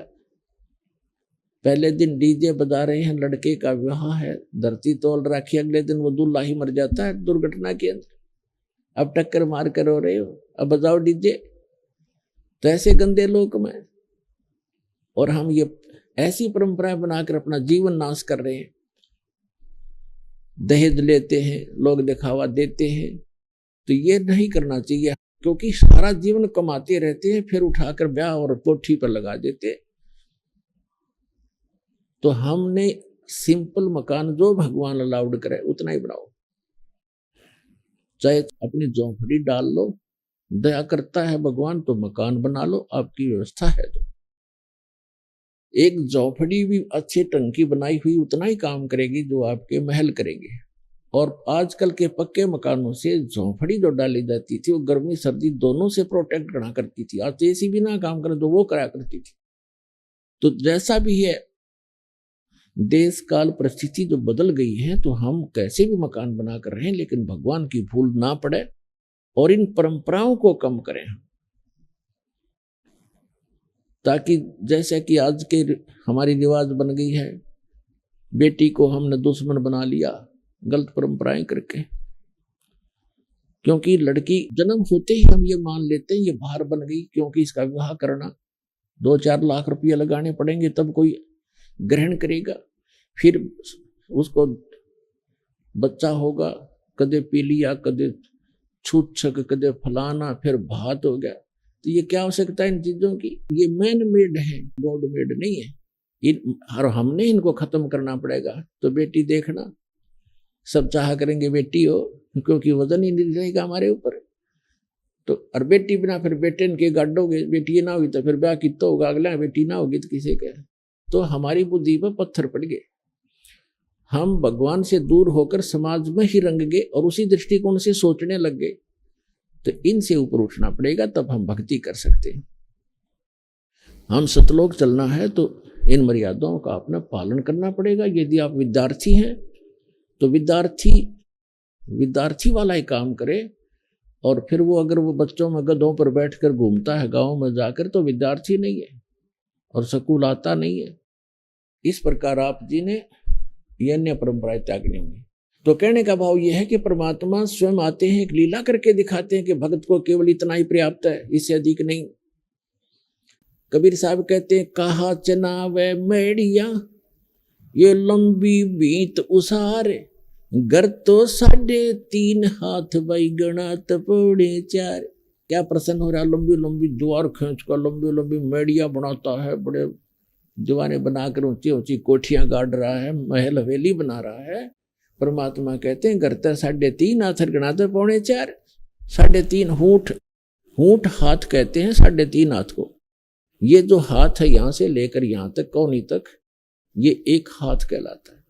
G: पहले दिन डीजे बजा रहे हैं, लड़के का विवाह है, धरती तोल रखी, अगले दिन वो दूल्हा ही मर जाता है दुर्घटना के अंदर। अब टक्कर मार कर रो रहे हो, अब बजाओ डीजे। तो ऐसे गंदे लोक में, और हम ये ऐसी परंपराएं बनाकर अपना जीवन नाश कर रहे हैं। दहेज लेते हैं, लोग दिखावा देते हैं, तो ये नहीं करना चाहिए, क्योंकि सारा जीवन कमाते रहते हैं, फिर उठाकर ब्याह और कोठी पर लगा देते। तो हमने सिंपल मकान जो भगवान अलाउड करे उतना ही बनाओ, चाहे अपनी झोंपड़ी डाल लो, दया करता है भगवान तो मकान बना लो, आपकी व्यवस्था है तो। एक झोंपड़ी भी अच्छे ढंग की बनाई हुई उतना ही काम करेगी जो आपके महल करेंगे। और आजकल के पक्के मकानों से झोंपड़ी जो डाली जाती थी, वो गर्मी सर्दी दोनों से प्रोटेक्ट करना करती थी। आज तो एसी भी ना काम करे तो वो करा करती थी। तो जैसा भी है, देश काल परिस्थिति जो बदल गई है, तो हम कैसे भी मकान बना कर रहे हैं, लेकिन भगवान की भूल ना पड़े और इन परंपराओं को कम करें, ताकि जैसे कि आज के हमारी रिवाज बन गई है, बेटी को हमने दुश्मन बना लिया गलत परंपराएं करके। क्योंकि लड़की जन्म होते ही हम ये मान लेते हैं ये भार बन गई, क्योंकि इसका विवाह करना 2-4 लाख रुपया लगाने पड़ेंगे तब कोई ग्रहण करेगा। फिर उसको बच्चा होगा, कदे पी लिया, कदे छूत छक, कदे फलाना, फिर भात हो गया। तो ये क्या आवश्यकता है इन चीजों की? ये मैन मेड है, गॉड मेड नहीं है। और हमने इनको खत्म करना पड़ेगा। तो बेटी देखना, सब चाह करेंगे बेटी हो, क्योंकि वजन ही नहीं रहेगा हमारे ऊपर। तो और बेटी बिना फिर बेटे के गाडोगे, बेटी ना होगी तो फिर ब्याह कितना होगा, अगला बेटी ना होगी तो किसे क्या। तो हमारी बुद्धि पर पत्थर पड़ गए, हम भगवान से दूर होकर समाज में ही रंग गए और उसी दृष्टिकोण से सोचने लग गए। तो इनसे ऊपर उठना पड़ेगा, तब हम भक्ति कर सकते हैं। हम सतलोक चलना है तो इन मर्यादाओं का अपना पालन करना पड़ेगा। यदि आप विद्यार्थी हैं तो विद्यार्थी वाला ही काम करे, और फिर वो अगर वो बच्चों में गधों पर बैठकर घूमता है गांव में जाकर, तो विद्यार्थी नहीं है और स्कूल आता नहीं है। इस प्रकार आप जी ने ये अन्य परंपराएं त्यागनी होंगी। तो कहने का भाव यह है कि परमात्मा स्वयं आते हैं, एक लीला करके दिखाते हैं कि भक्त को केवल इतना ही पर्याप्त है, इससे अधिक नहीं। कबीर साहब कहते हैं, कहा चनावे मेड़िया ये लंबी बीत उसारे, घर तो 3.5 हाथ भाई गणात पौड़े 4। क्या प्रसन्न हो रहा, लंबी लंबी द्वार खींच कर लंबी लंबी मेड़िया बनाता है, बड़े दीवाने बनाकर ऊंची ऊंची कोठियां गाड़ रहा है, महल हवेली बना रहा है। परमात्मा कहते हैं, घर तो 3.5 हाथ गणाते पौड़े 4। 3.5 हूठ, हूठ हाथ कहते हैं 3.5 हाथ को। ये जो हाथ है यहां से लेकर यहां तक कौनी तक, ये एक हाथ कहलाता है।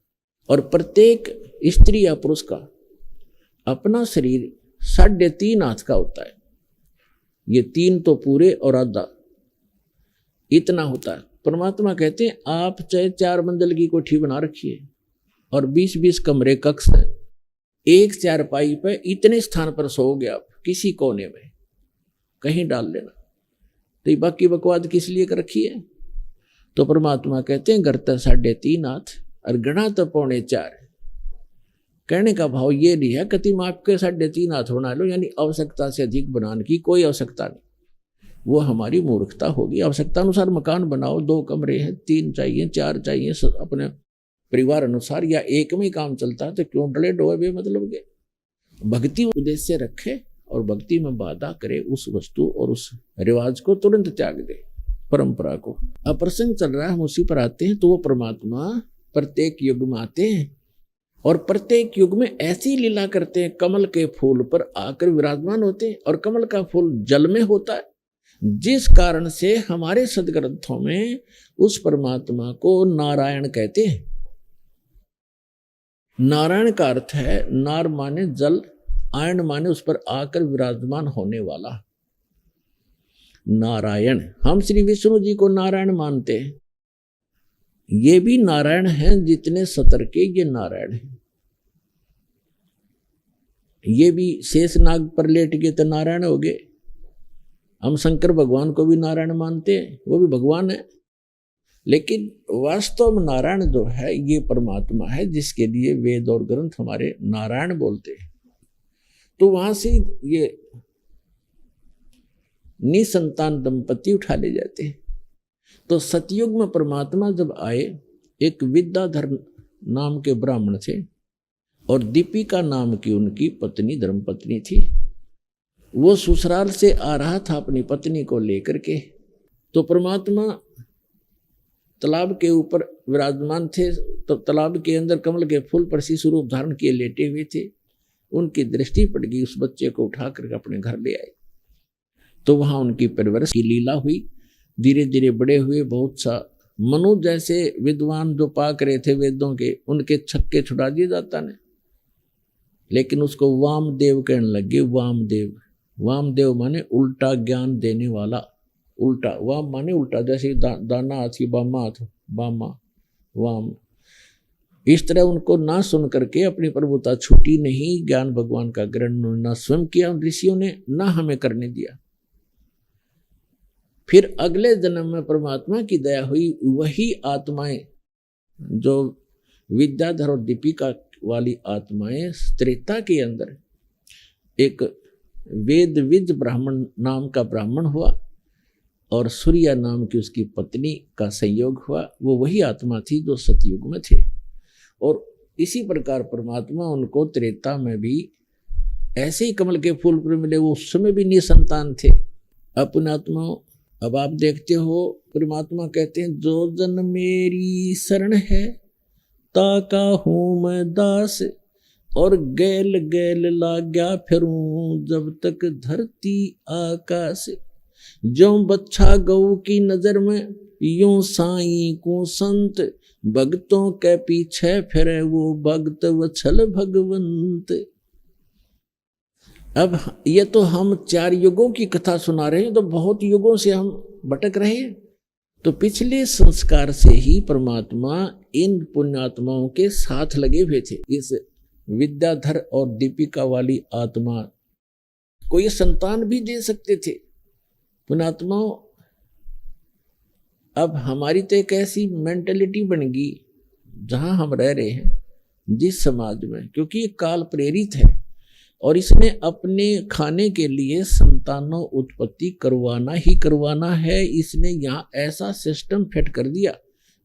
G: और प्रत्येक स्त्री या पुरुष का अपना शरीर 3.5 हाथ का होता है। ये 3 तो पूरे और आधा इतना होता है। परमात्मा कहते हैं आप चाहे 4 मंजिल की कोठी बना रखिए और 20-20 कमरे कक्ष हैं, एक चारपाई पे इतने स्थान पर सोओगे आप, किसी कोने में कहीं डाल लेना। तो ये बाकी बकवाद किस लिए कर रखी है? तो परमात्मा कहते हैं घर तो 3.5 हाथ और गणा तो 3.25। कहने का भाव ये नहीं है कि तुम आपके 3.5 हाथ बना लो, यानी आवश्यकता से अधिक बनाने की कोई आवश्यकता नहीं, वो हमारी मूर्खता होगी। आवश्यकता अनुसार मकान बनाओ, 2 कमरे हैं, 3 चाहिए, 4 चाहिए, अपने परिवार अनुसार, या एक में ही काम चलता है तो क्यों डले डोए बेमतलब के। भक्ति उद्देश्य रखे और भक्ति में बाधा करे, उस वस्तु और उस रिवाज को तुरंत त्याग दे, परंपरा को। अब प्रसंग चल रहा है, हम उसी पर आते हैं। तो वो परमात्मा प्रत्येक युग में आते हैं और प्रत्येक युग में ऐसी लीला करते हैं, कमल के फूल पर आकर विराजमान होते हैं। और कमल का फूल जल में होता है, जिस कारण से हमारे सदग्रंथों में उस परमात्मा को नारायण कहते हैं। नारायण का अर्थ है, नार माने जल, आयन माने उस पर आकर विराजमान होने वाला नारायण। हम श्री विष्णु जी को नारायण मानते हैं, ये भी नारायण हैं, जितने सतर के ये नारायण हैं। ये भी शेष नाग पर लेट के तो नारायण हो गए। हम शंकर भगवान को भी नारायण मानते हैं, वो भी भगवान है, लेकिन वास्तव में नारायण जो है ये परमात्मा है, जिसके लिए वेद और ग्रंथ हमारे नारायण बोलते हैं। तो वहां से ये निसंतान दंपति उठा ले जाते हैं। तो सतयुग में परमात्मा जब आए, एक विद्याधर नाम के ब्राह्मण थे और दीपिका नाम की उनकी पत्नी धर्मपत्नी थी। वो ससुराल से आ रहा था अपनी पत्नी को लेकर के। तो परमात्मा तालाब के ऊपर विराजमान थे, तो तालाब के अंदर कमल के फूल पर शिशु रूप धारण किए लेटे हुए थे। उनकी दृष्टि पड़ गई, उस बच्चे को उठा करके अपने घर ले आए। तो वहां उनकी परवरिश की लीला हुई, धीरे धीरे बड़े हुए। बहुत सा मनु जैसे विद्वान जो पाक रहे थे वेदों के, उनके छक्के छुड़ा दिए जाता ने, लेकिन उसको वामदेव कहने लगे। वामदेव, वामदेव माने उल्टा ज्ञान देने वाला। उल्टा, वाम माने उल्टा, जैसे दाना हाथी बामा हाथ, बामा वाम। इस तरह उनको ना सुन करके अपनी प्रभुता छूटी नहीं, ज्ञान भगवान का ग्रहण ना स्वयं किया ऋषियों ने, ना हमें करने दिया। फिर अगले जन्म में परमात्मा की दया हुई, वही आत्माएं जो विद्याधर और दीपिका वाली आत्माएं त्रेता के अंदर एक वेद विज ब्राह्मण नाम का ब्राह्मण हुआ और सूर्या नाम की उसकी पत्नी का संयोग हुआ। वो वही आत्मा थी जो सतयुग में थे। और इसी प्रकार परमात्मा उनको त्रेता में भी ऐसे ही कमल के फूल पर मिले। वो उस समय भी निसंतान थे अपने आत्मा। अब आप देखते हो परमात्मा कहते हैं, जो जन मेरी शरण है ताका हूं मैं दास, और गैल गैल लाग्या फिरूं जब तक धरती आकाश। जो बच्छा गऊ की नजर में यूं साईं को संत, भक्तों के पीछे फिरे वो भक्त वत्सल भगवंत। अब ये तो हम 4 युगों की कथा सुना रहे हैं, तो बहुत युगों से हम भटक रहे हैं। तो पिछले संस्कार से ही परमात्मा इन पुण्यात्माओं के साथ लगे हुए थे। इस विद्याधर और दीपिका वाली आत्मा को ये संतान भी दे सकते थे पुण्यात्माओं। अब हमारी तो एक ऐसी मेंटेलिटी बन गई जहां हम रह रहे हैं, जिस समाज में, क्योंकि ये काल प्रेरित है और इसने अपने खाने के लिए संतानों उत्पत्ति करवाना ही करवाना है। इसने यहाँ ऐसा सिस्टम फिट कर दिया,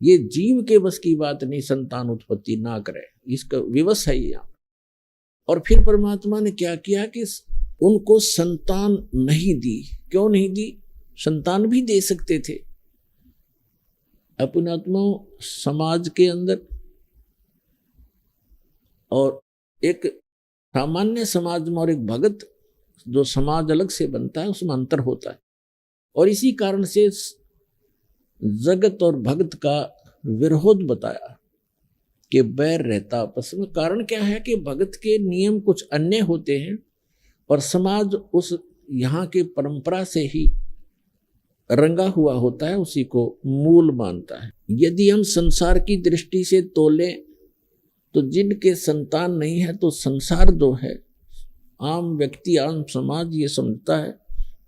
G: ये जीव के बस की बात नहीं संतान उत्पत्ति ना करे, इसका विवश है यहाँ। और फिर परमात्मा ने क्या किया कि उनको संतान नहीं दी। क्यों नहीं दी? संतान भी दे सकते थे। अपने आत्माओं समाज के अंदर और एक सामान्य समाज में और एक भगत जो समाज अलग से बनता है उसमें अंतर होता है। और इसी कारण से जगत और भगत का विरोध बताया कि बैर रहता आपस में। कारण क्या है कि भगत के नियम कुछ अन्य होते हैं और समाज उस यहाँ की परंपरा से ही रंगा हुआ होता है, उसी को मूल मानता है। यदि हम संसार की दृष्टि से तोलें तो जिनके संतान नहीं है तो संसार जो है, आम व्यक्ति, आम समाज ये समझता है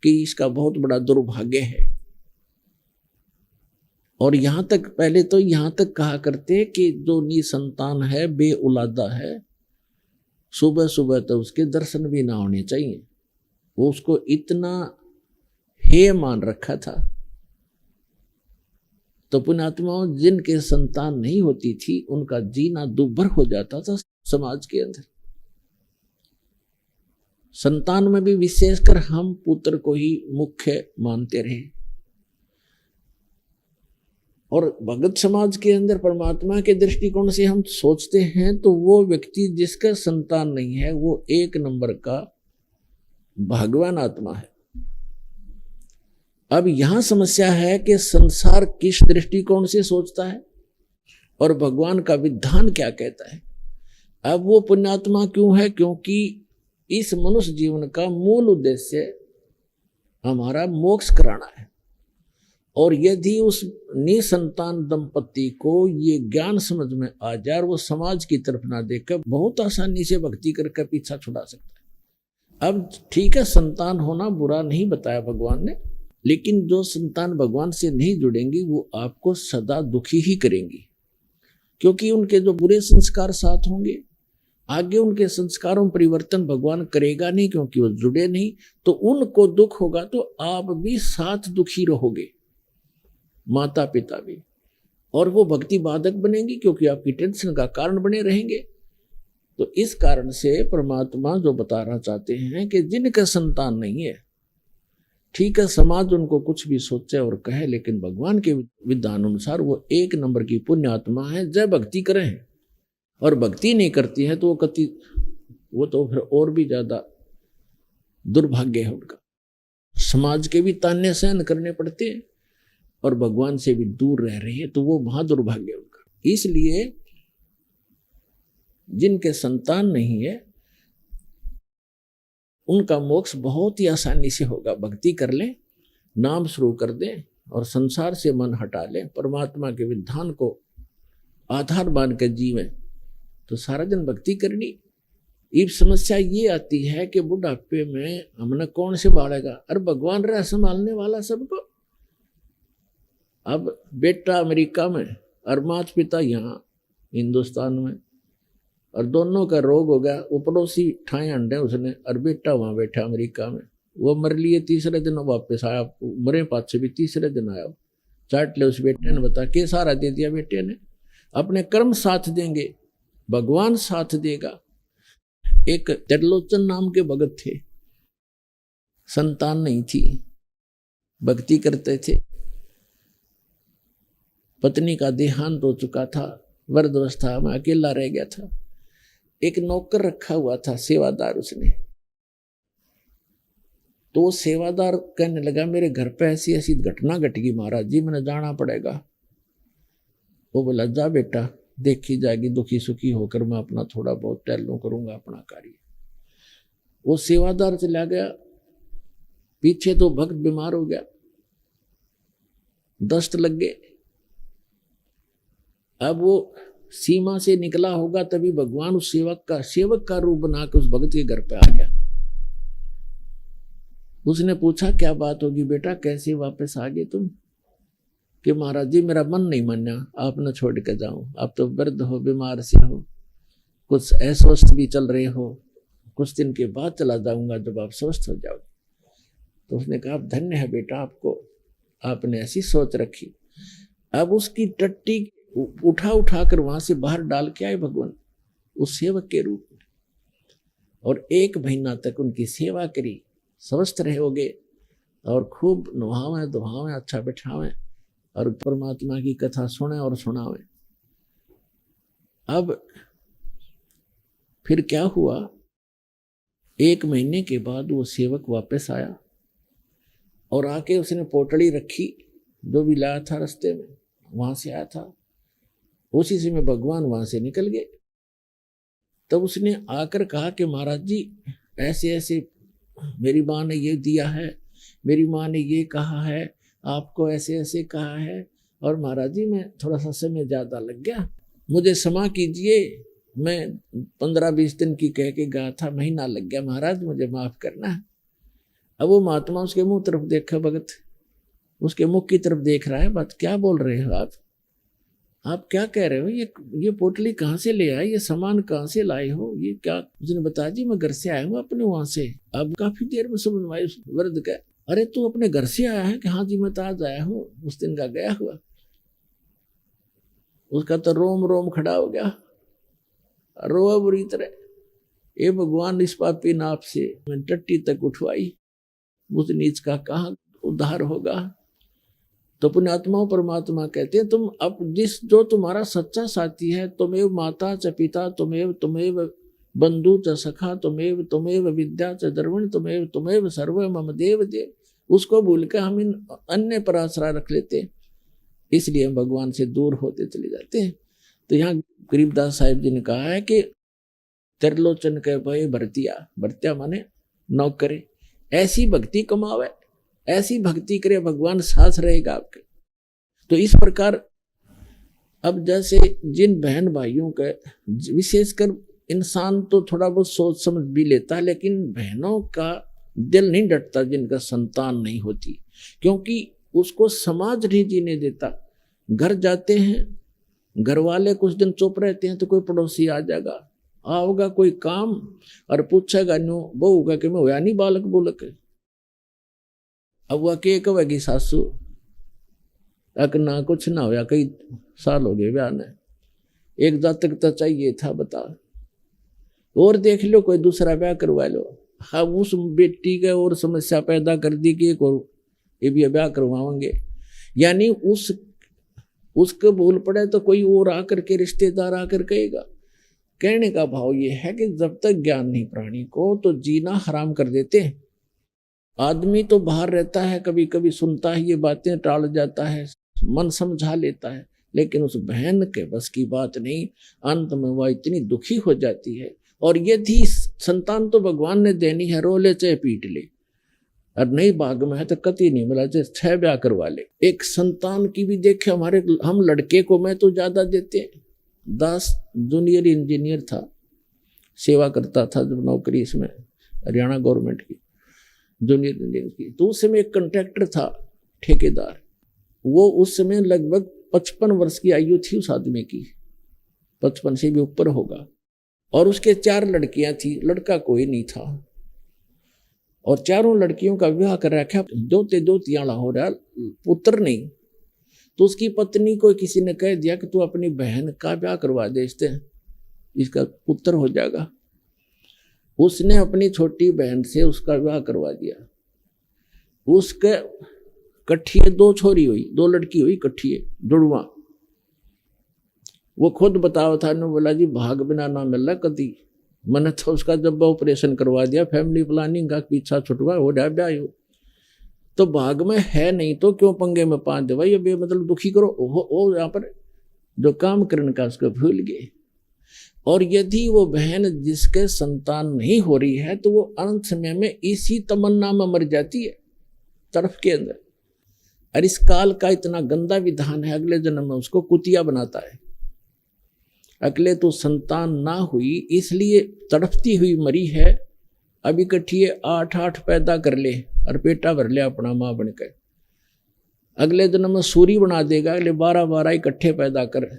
G: कि इसका बहुत बड़ा दुर्भाग्य है। और यहाँ तक, पहले तो यहाँ तक कहा करते कि जो निसंतान है, बे औलादा है, सुबह सुबह तो उसके दर्शन भी ना होने चाहिए। वो उसको इतना हेय मान रखा था। तो पुण्यात्माओं, जिनके संतान नहीं होती थी उनका जीना दुर्भर हो जाता था समाज के अंदर। संतान में भी विशेषकर हम पुत्र को ही मुख्य मानते रहे। और भगत समाज के अंदर परमात्मा के दृष्टिकोण से हम सोचते हैं तो वो व्यक्ति जिसका संतान नहीं है वो एक नंबर का भगवान आत्मा है। अब यहां समस्या है कि संसार किस दृष्टिकोण से सोचता है और भगवान का विधान क्या कहता है। अब वो पुण्यात्मा क्यों है? क्योंकि इस मनुष्य जीवन का मूल उद्देश्य हमारा मोक्ष कराना है। और यदि उस निसंतान दंपति को ये ज्ञान समझ में आ जाए और वो समाज की तरफ ना देखकर बहुत आसानी से भक्ति करके पीछा छुड़ा सकता है। अब ठीक है, संतान होना बुरा नहीं बताया भगवान ने, लेकिन जो संतान भगवान से नहीं जुड़ेंगी वो आपको सदा दुखी ही करेंगी, क्योंकि उनके जो बुरे संस्कार साथ होंगे, आगे उनके संस्कारों में परिवर्तन भगवान करेगा नहीं, क्योंकि वो जुड़े नहीं। तो उनको दुख होगा तो आप भी साथ दुखी रहोगे, माता पिता भी, और वो भक्ति बाधक बनेंगी क्योंकि आपकी टेंशन का कारण बने रहेंगे। तो इस कारण से परमात्मा जो बताना चाहते हैं कि जिनका संतान नहीं है, ठीक है, समाज उनको कुछ भी सोचे और कहे, लेकिन भगवान के विधान अनुसार वो एक नंबर की पुण्य आत्मा है। जब भक्ति करें और भक्ति नहीं करती है तो वो तो फिर और भी ज्यादा दुर्भाग्य है उनका। समाज के भी ताने सहन करने पड़ते हैं और भगवान से भी दूर रह रही है, तो वो महादुर्भाग्य उनका। इसलिए जिनके संतान नहीं है उनका मोक्ष बहुत ही आसानी से होगा। भक्ति कर लें, नाम शुरू कर दें और संसार से मन हटा लें, परमात्मा के विधान को आधार मान कर जीवें, तो सारा दिन भक्ति करनी। अब समस्या ये आती है कि बुढ़ापे में हमने कौन से बाढ़ेगा? अरे भगवान रहा संभालने वाला सबको। अब बेटा अमेरिका में और माता पिता यहाँ हिंदुस्तान में, और दोनों का रोग हो गया। वो पड़ोसी ठाए अंडे उसने, और बेटा वहाँ बैठा अमेरिका में, वो मर लिए, तीसरे दिन वापस आया, मरे पाछे भी तीसरे दिन आया। चाट ले उस बेटे ने, बता के सारा दे दिया बेटे ने। अपने कर्म साथ देंगे, भगवान साथ देगा। एक त्रिलोचन नाम के भगत थे, संतान नहीं थी, भक्ति करते थे। पत्नी का देहांत हो चुका था, वृद्धावस्था में अकेला रह गया था। एक नौकर रखा हुआ था, सेवादार उसने। तो वो सेवादार कहने लगा, मेरे घर पे ऐसी ऐसी घटना घट गई महाराज जी, मैंने जाना पड़ेगा। वो बोला, जा बेटा, देखी जाएगी, दुखी सुखी होकर मैं अपना थोड़ा बहुत टहलूं, करूंगा अपना कार्य। वो सेवादार चला गया, पीछे तो भक्त बीमार हो गया, दस्त लग गए। अब वो सीमा से निकला होगा, तभी भगवान उस सेवक का रूप बनाकर उस भगत के घर पे आ गया। उसने पूछा, क्या बात होगी बेटा, कैसे वापस आ गए तुम? कि महाराज जी मेरा मन नहीं माना, आप न छोड़ के जाऊं, आप तो वृद्ध हो, बीमार से हो, कुछ अस्वस्थ भी चल रहे हो, कुछ दिन के बाद चला जाऊंगा जब आप स्वस्थ हो जाओ। तो उसने कहा, धन्य है बेटा आपको, आपने ऐसी सोच रखी। अब उसकी टट्टी उठा कर वहां से बाहर डाल के आए भगवान उस सेवक के रूप में, और 1 महीना तक उनकी सेवा करी। स्वस्थ रहोगे और खूब नहावें धोहावें, अच्छा बैठावें और परमात्मा की कथा सुने और सुनावें। अब फिर क्या हुआ, 1 महीने के बाद वो सेवक वापस आया और आके उसने पोटली रखी, जो भी लाया था रास्ते में, वहां से आया था। उसी समय भगवान वहां से निकल गए। तब उसने आकर कहा कि महाराज जी ऐसे ऐसे मेरी माँ ने ये दिया है, मेरी माँ ने ये कहा है, आपको ऐसे ऐसे कहा है, और महाराज जी मैं थोड़ा सा समय ज़्यादा लग गया, मुझे क्षमा कीजिए, मैं 15-20 दिन की कह के गया था, महीना लग गया महाराज, मुझे माफ़ करना। अब वो महात्मा उसके मुंह तरफ देखा, भगत उसके मुख की तरफ देख रहा है, बात क्या बोल रहे हो आप क्या कह रहे हो, ये पोटली कहाँ से ले आए, ये सामान कहाँ से लाए हो, ये क्या? उसने बताया जी मैं घर से आया हूँ अपने वहां से। अब काफी देर में समझ में आया उस वृद्ध का, अरे तू अपने घर से आया है? कि हाँ जी मैं तो आज आया हूँ, उस दिन का गया हुआ। उसका तो रोम रोम खड़ा हो गया, रोआ बुरी तरह, ये भगवान इस पापी नाप से मैं टट्टी तक उठवाई, उस नीच का कहाँ उद्धार होगा। तो पुण्यात्माओं परमात्मा कहते हैं तुम अब जो तुम्हारा सच्चा साथी है, तुमेव माता च पिता, तुमेव बंधु च सखा, तुमेव विद्या च द्रविण, तुमेव सर्व मम देव देव, उसको भूल के हम इन अन्य पर आश्रय रख लेते हैं, इसलिए हम भगवान से दूर होते चले जाते हैं। तो यहाँ गरीबदास साहिब जी ने कहा है कि त्रिलोचन के भय भरतिया माने नौकरे, ऐसी भक्ति कमावे, ऐसी भक्ति करे, भगवान साथ रहेगा आपके। तो इस प्रकार अब जैसे जिन बहन भाइयों के, विशेषकर इंसान तो थोड़ा बहुत सोच समझ भी लेता है, लेकिन बहनों का दिल नहीं डटता जिनका संतान नहीं होती, क्योंकि उसको समाज नहीं जीने देता। घर जाते हैं, घर वाले कुछ दिन चुप रहते हैं तो कोई पड़ोसी आ जाएगा, आओगा कोई काम और पूछेगा न्यू बहू का कि मैं होया नहीं बालक बोलक। अब वह के कहेगी सासू अक ना कुछ ना होया, कई साल हो गए ब्याह ने, एक जातक तो चाहिए था बता, और देख लो कोई दूसरा ब्याह करवा लो। अब उस बेटी के और समस्या पैदा कर दी कि एक और ये भी ब्याह करवाएंगे, यानी उसके भूल पड़े तो कोई और आकर के रिश्तेदार आकर कहेगा। कहने का भाव ये है कि जब तक ज्ञान नहीं प्राणी को तो जीना हराम कर देते हैं। आदमी तो बाहर रहता है, कभी कभी सुनता है ये बातें, टाल जाता है, मन समझा लेता है, लेकिन उस बहन के बस की बात नहीं, अंत में वह इतनी दुखी हो जाती है। और यदि संतान तो भगवान ने देनी है, रो ले चाहे पीट ले, और नहीं भाग में है तो कति नहीं मिला चाहे 6 ब्याह करवा ले। एक संतान की भी देखे, हम लड़के को मैं तो ज्यादा देते हैं। दास जूनियर इंजीनियर था, सेवा करता था जब नौकरी इसमें हरियाणा गवर्नमेंट की जूनियर इंजीनियर की, तो उस समय एक कंट्रैक्टर था ठेकेदार, वो उस समय लगभग 55 वर्ष की आयु थी उस आदमी की, 55 से भी ऊपर होगा, और उसके 4 लड़कियां थी, लड़का कोई नहीं था, और चारों लड़कियों का विवाह कर रखा, दोतियाला हो रहा, पुत्र नहीं। तो उसकी पत्नी को किसी ने कह दिया कि तू अपनी बहन का ब्याह करवा दे, इसका पुत्र हो जाएगा। उसने अपनी छोटी बहन से उसका विवाह करवा दिया। उसके कट्ठिए 2 छोरी हुई, 2 लड़की हुई कट्ठिए जुड़वा। वो खुद बताओ था, ने बोला जी भाग बिना ना मिला कदी, मैंने तो उसका जब ऑपरेशन करवा दिया, फैमिली प्लानिंग का पीछा छुटवा हो जाए ब्याह हो, तो भाग में है नहीं तो क्यों पंगे में पाँच दे भाई, ये मतलब दुखी करो वो यहाँ पर जो काम करने का उसको भूल गए। और यदि वो बहन जिसके संतान नहीं हो रही है तो वो अंत समय में इसी तमन्ना में मर जाती है तरफ के अंदर। और इस काल का इतना गंदा विधान है, अगले जन्म में उसको कुतिया बनाता है। अगले तो संतान ना हुई इसलिए तड़पती हुई मरी है, अब इकट्ठी 8 पैदा कर ले और पेटा भर ले अपना माँ बनकर। अगले जन्म में सूरी बना देगा, अगले 12 इकट्ठे पैदा कर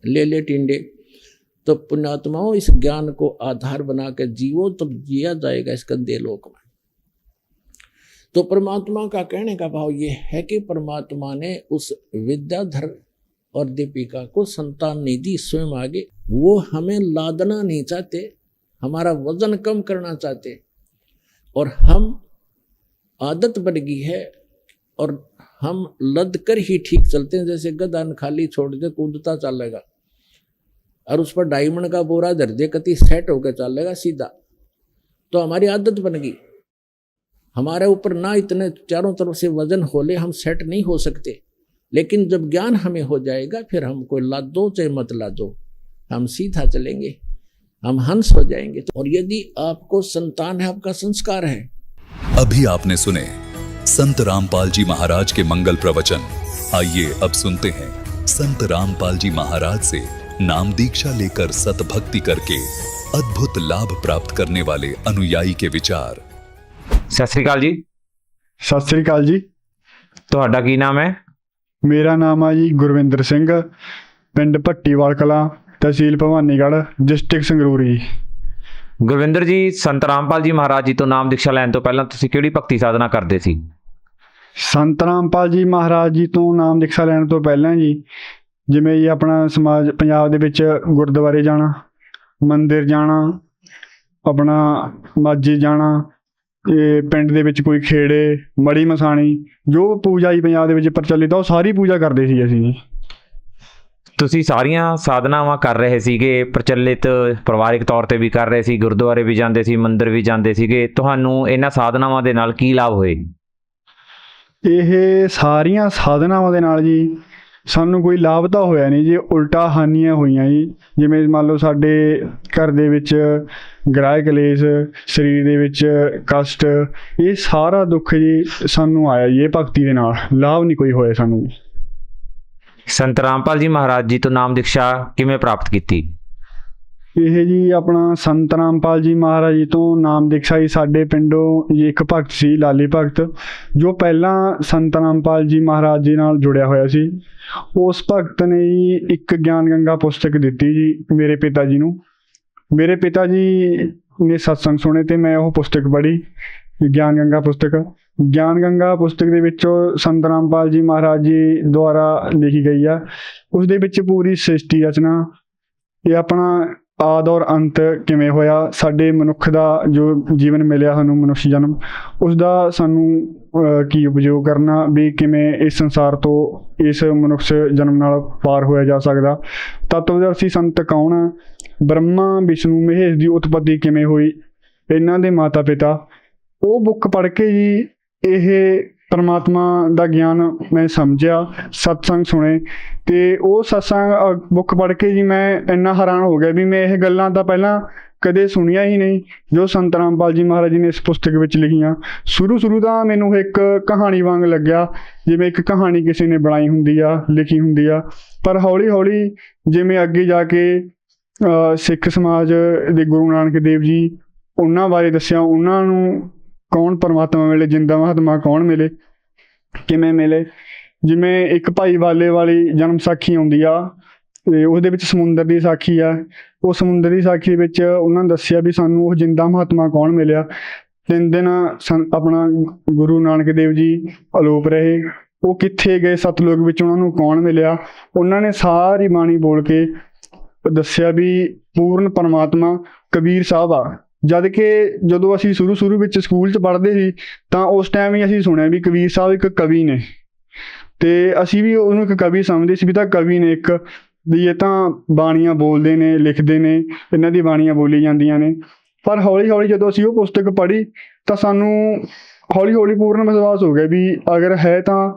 G: ले टिंडे। तो पुण्यात्माओं इस ज्ञान को आधार बना कर जीवो तब जिया जाएगा इस गंदे लोक में। तो परमात्मा का कहने का भाव ये है कि परमात्मा ने उस विद्याधर और दीपिका को संतान नहीं दी, स्वयं आगे वो हमें लादना नहीं चाहते, हमारा वजन कम करना चाहते, और हम आदत बन गई है और हम लद कर ही ठीक चलते हैं। जैसे गधा खाली छोड़ दे कूदता चलेगा, और उस पर डायमंड का बोरा धर दे कति सेट होकर चलेगा सीधा, तो हमारी आदत बन गई। हमारे ऊपर ना इतने चारों तरफ से वजन होले, हम सेट नहीं हो सकते। लेकिन जब ज्ञान हमें हो जाएगा, फिर हम कोई लाद दो चाहे मत ला दो, हम सीधा चलेंगे, हम हंस हो जाएंगे। और यदि आपको संतान है, आपका संस्कार है।
H: अभी आपने सुने संत रामपाल जी महाराज के मंगल प्रवचन। आइए अब सुनते हैं संत रामपाल जी महाराज से नाम दीक्षा लेकर सतभक्ति करके अद्भुत लाभ प्राप्त करने वाले अनुयायी के विचार।
I: ਸਤਿ ਸ੍ਰੀ ਅਕਾਲ ਜੀ।
J: ਸਤਿ ਸ੍ਰੀ ਅਕਾਲ ਜੀ।
I: ਤੁਹਾਡਾ ਕੀ ਨਾਮ ਹੈ?
J: ਮੇਰਾ ਨਾਮ ਆ ਜੀ ਗੁਰਵਿੰਦਰ ਸਿੰਘ, ਪਿੰਡ ਭੱਟੀਵਾਲ ਕਲਾਂ, ਤਹਿਸੀਲ ਭਵਾਨੀਗੜ੍ਹ, ਡਿਸਟ੍ਰਿਕਟ ਸੰਗਰੂਰ ਜੀ।
I: ਗੁਰਵਿੰਦਰ ਜੀ, ਸੰਤ ਰਾਮਪਾਲ ਜੀ ਮਹਾਰਾਜ ਜੀ ਤੋਂ ਨਾਮ ਦੀਕਸ਼ਾ ਲੈਣ ਤੋਂ ਪਹਿਲਾਂ ਤੁਸੀਂ ਕਿਹੜੀ ਭਗਤੀ ਸਾਧਨਾ ਕਰਦੇ ਸੀ?
J: ਸੰਤ ਰਾਮਪਾਲ ਜੀ ਮਹਾਰਾਜ ਜੀ ਤੋਂ ਨਾਮ ਦੀਕਸ਼ਾ ਲੈਣ ਤੋਂ ਪਹਿਲਾਂ ਜੀ, ਜਿਵੇਂ ਜੀ ਆਪਣਾ ਸਮਾਜ ਪੰਜਾਬ ਦੇ ਵਿੱਚ ਗੁਰਦੁਆਰੇ ਜਾਣਾ, ਮੰਦਿਰ ਜਾਣਾ, ਆਪਣਾ ਮਾਝੇ ਜਾਣਾ, ਇਹ ਪਿੰਡ ਦੇ ਵਿੱਚ ਕੋਈ ਖੇੜੇ, ਮੜੀ ਮਸਾਣੀ, ਜੋ ਪੂਜਾ ਜੀ ਪੰਜਾਬ ਦੇ ਵਿੱਚ ਪ੍ਰਚਲਿਤ ਆ, ਉਹ ਸਾਰੀ ਪੂਜਾ ਕਰਦੇ ਸੀ ਅਸੀਂ ਜੀ।
I: ਤੁਸੀਂ ਸਾਰੀਆਂ ਸਾਧਨਾਵਾਂ ਕਰ ਰਹੇ ਸੀਗੇ, ਪ੍ਰਚਲਿਤ ਪਰਿਵਾਰਿਕ ਤੌਰ ਤੇ ਵੀ ਕਰ ਰਹੇ ਸੀ, ਗੁਰਦੁਆਰੇ ਵੀ ਜਾਂਦੇ ਸੀ, ਮੰਦਿਰ ਵੀ ਜਾਂਦੇ ਸੀਗੇ। ਤੁਹਾਨੂੰ ਇਹਨਾਂ ਸਾਧਨਾਵਾਂ ਦੇ ਨਾਲ ਕੀ ਲਾਭ ਹੋਏ?
J: ਇਹ ਸਾਰੀਆਂ ਸਾਧਨਾਵਾਂ ਦੇ ਨਾਲ ਜੀ ਸਾਨੂੰ ਕੋਈ ਲਾਭ ਤਾਂ ਹੋਇਆ ਨਹੀਂ ਜੀ, ਉਲਟਾ ਹਾਨੀਆਂ ਹੋਈਆਂ ਜੀ। ਜਿਵੇਂ ਮੰਨ ਲਓ ਸਾਡੇ ਘਰ ਦੇ ਵਿੱਚ ਗ੍ਰਹਿ ਕਲੇਸ਼, ਸਰੀਰ ਦੇ ਵਿੱਚ ਕਸ਼ਟ, ਇਹ ਸਾਰਾ ਦੁੱਖ ਜੀ ਸਾਨੂੰ ਆਇਆ ਜੀ ਇਹ ਭਗਤੀ ਦੇ ਨਾਲ। ਲਾਭ ਨਹੀਂ ਕੋਈ ਹੋਇਆ ਸਾਨੂੰ।
I: ਸੰਤ ਰਾਮਪਾਲ ਜੀ ਮਹਾਰਾਜ ਜੀ ਤੋਂ ਨਾਮ ਦੀਕਸ਼ਾ ਕਿਵੇਂ ਪ੍ਰਾਪਤ ਕੀਤੀ?
J: ਇਹ ਜੀ ਆਪਣਾ ਸੰਤ ਰਾਮਪਾਲ ਜੀ ਮਹਾਰਾਜ ਜੀ ਤੋਂ ਨਾਮ ਦੀਕਸ਼ਾ ਜੀ ਸਾਡੇ ਪਿੰਡੋਂ ਜੀ ਇੱਕ ਭਗਤ ਸੀ, ਲਾਲੀ ਭਗਤ, ਜੋ ਪਹਿਲਾਂ ਸੰਤ ਰਾਮਪਾਲ ਜੀ ਮਹਾਰਾਜ ਜੀ ਨਾਲ ਜੁੜਿਆ ਹੋਇਆ ਸੀ। ਉਸ ਭਗਤ ਨੇ ਜੀ ਇੱਕ ਗਿਆਨ ਗੰਗਾ ਪੁਸਤਕ ਦਿੱਤੀ ਜੀ ਮੇਰੇ ਪਿਤਾ ਜੀ ਨੂੰ। ਮੇਰੇ ਪਿਤਾ ਜੀ ਨੇ ਸਤਸੰਗ ਸੁਣੇ ਤੇ ਮੈਂ ਉਹ ਪੁਸਤਕ ਪੜ੍ਹੀ, ਗਿਆਨ ਗੰਗਾ ਪੁਸਤਕ। ਗਿਆਨ ਗੰਗਾ ਪੁਸਤਕ ਦੇ ਵਿੱਚੋਂ ਸੰਤ ਰਾਮਪਾਲ ਜੀ ਮਹਾਰਾਜ ਜੀ ਦੁਆਰਾ ਲਿਖੀ ਗਈ ਆ। ਉਸ ਦੇ ਵਿੱਚ ਪੂਰੀ ਸ੍ਰਿਸ਼ਟੀ ਰਚਨਾ, ਇਹ ਆਪਣਾ ਆਦਿ ਔਰ ਅੰਤ ਕਿਵੇਂ ਹੋਇਆ, ਸਾਡੇ ਮਨੁੱਖ ਦਾ ਜੋ ਜੀਵਨ ਮਿਲਿਆ ਸਾਨੂੰ, ਮਨੁੱਖ ਜਨਮ, ਉਸ ਦਾ ਸਾਨੂੰ ਕੀ ਉਪਯੋਗ ਕਰਨਾ, ਵੀ ਕਿਵੇਂ ਇਸ ਸੰਸਾਰ ਤੋਂ ਇਸ ਮਨੁੱਖ ਜਨਮ ਨਾਲ ਪਾਰ ਹੋਇਆ ਜਾ ਸਕਦਾ। ਤਤਵਦਰਸ਼ੀ ਸੰਤ ਕੌਣ ਆ, ਬ੍ਰਹਮਾ ਵਿਸ਼ਨੂੰ ਮਹੇਸ਼ ਦੀ ਉਤਪਤੀ ਕਿਵੇਂ ਹੋਈ, ਇਹਨਾਂ ਦੇ ਮਾਤਾ ਪਿਤਾ। ਉਹ ਬੁੱਕ ਪੜ੍ਹ ਕੇ ਜੀ ਇਹ ਪਰਮਾਤਮਾ ਦਾ ਗਿਆਨ ਮੈਂ ਸਮਝਿਆ, ਸਤਸੰਗ ਸੁਣੇ, ਅਤੇ ਉਹ ਸਤਸੰਗ ਬੁੱਕ ਪੜ੍ਹ ਕੇ ਜੀ ਮੈਂ ਇੰਨਾ ਹੈਰਾਨ ਹੋ ਗਿਆ ਵੀ ਮੈਂ ਇਹ ਗੱਲਾਂ ਤਾਂ ਪਹਿਲਾਂ ਕਦੇ ਸੁਣੀਆਂ ਹੀ ਨਹੀਂ ਜੋ ਸੰਤ ਰਾਮਪਾਲ ਜੀ ਮਹਾਰਾਜ ਜੀ ਨੇ ਇਸ ਪੁਸਤਕ ਵਿੱਚ ਲਿਖੀਆਂ। ਸ਼ੁਰੂ ਤਾਂ ਮੈਨੂੰ ਇੱਕ ਕਹਾਣੀ ਵਾਂਗ ਲੱਗਿਆ, ਜਿਵੇਂ ਇੱਕ ਕਹਾਣੀ ਕਿਸੇ ਨੇ ਬਣਾਈ ਹੁੰਦੀ ਆ, ਲਿਖੀ ਹੁੰਦੀ ਆ। ਪਰ ਹੌਲੀ ਹੌਲੀ ਜਿਵੇਂ ਅੱਗੇ ਜਾ ਕੇ ਸਿੱਖ ਸਮਾਜ ਦੇ ਗੁਰੂ ਨਾਨਕ ਦੇਵ ਜੀ, ਉਹਨਾਂ ਬਾਰੇ ਦੱਸਿਆ, ਉਹਨਾਂ ਨੂੰ ਕੌਣ ਪਰਮਾਤਮਾ ਮਿਲੇ, ਜਿੰਦਾ ਮਹਾਤਮਾ ਕੌਣ ਮਿਲੇ, ਕਿਵੇਂ ਮਿਲੇ। ਜਿਵੇਂ ਇੱਕ ਭਾਈ ਵਾਲੇ ਵਾਲੀ ਜਨਮ ਸਾਖੀ ਆਉਂਦੀ ਆ, ਅਤੇ ਉਹਦੇ ਵਿੱਚ ਸਮੁੰਦਰ ਦੀ ਸਾਖੀ ਆ। ਉਹ ਸਮੁੰਦਰ ਦੀ ਸਾਖੀ ਵਿੱਚ ਉਹਨਾਂ ਨੇ ਦੱਸਿਆ ਵੀ ਸਾਨੂੰ ਉਹ ਜਿੰਦਾ ਮਹਾਤਮਾ ਕੌਣ ਮਿਲਿਆ। 3 ਦਿਨ ਆਪਣਾ ਗੁਰੂ ਨਾਨਕ ਦੇਵ ਜੀ ਅਲੋਪ ਰਹੇ, ਉਹ ਕਿੱਥੇ ਗਏ, ਸਤਲੁਗ ਵਿੱਚ ਉਹਨਾਂ ਨੂੰ ਕੌਣ ਮਿਲਿਆ। ਉਹਨਾਂ ਨੇ ਸਾਰੀ ਬਾਣੀ ਬੋਲ ਕੇ ਦੱਸਿਆ ਵੀ ਪੂਰਨ ਪਰਮਾਤਮਾ ਕਬੀਰ ਸਾਹਿਬ ਆ। ਜਦ ਕਿ ਜਦੋਂ ਅਸੀਂ ਸ਼ੁਰੂ ਵਿੱਚ ਸਕੂਲ 'ਚ ਪੜ੍ਹਦੇ ਸੀ ਤਾਂ ਉਸ ਟਾਈਮ ਹੀ ਅਸੀਂ ਸੁਣਿਆ ਵੀ ਕਬੀਰ ਸਾਹਿਬ ਇੱਕ ਕਵੀ ਨੇ, ਅਤੇ ਅਸੀਂ ਵੀ ਉਹਨੂੰ ਇੱਕ ਕਵੀ ਸਮਝਦੇ ਸੀ ਵੀ ਤਾਂ ਕਵੀ ਨੇ ਇੱਕ, ਵੀ ਇਹ ਤਾਂ ਬਾਣੀਆਂ ਬੋਲਦੇ ਨੇ, ਲਿਖਦੇ ਨੇ, ਇਹਨਾਂ ਦੀ ਬਾਣੀਆਂ ਬੋਲੀ ਜਾਂਦੀਆਂ ਨੇ। ਪਰ ਹੌਲੀ ਹੌਲੀ ਜਦੋਂ ਅਸੀਂ ਉਹ ਪੁਸਤਕ ਪੜ੍ਹੀ ਤਾਂ ਸਾਨੂੰ ਹੌਲੀ ਹੌਲੀ ਪੂਰਨ ਵਿਸ਼ਵਾਸ ਹੋ ਗਿਆ ਵੀ ਅਗਰ ਹੈ ਤਾਂ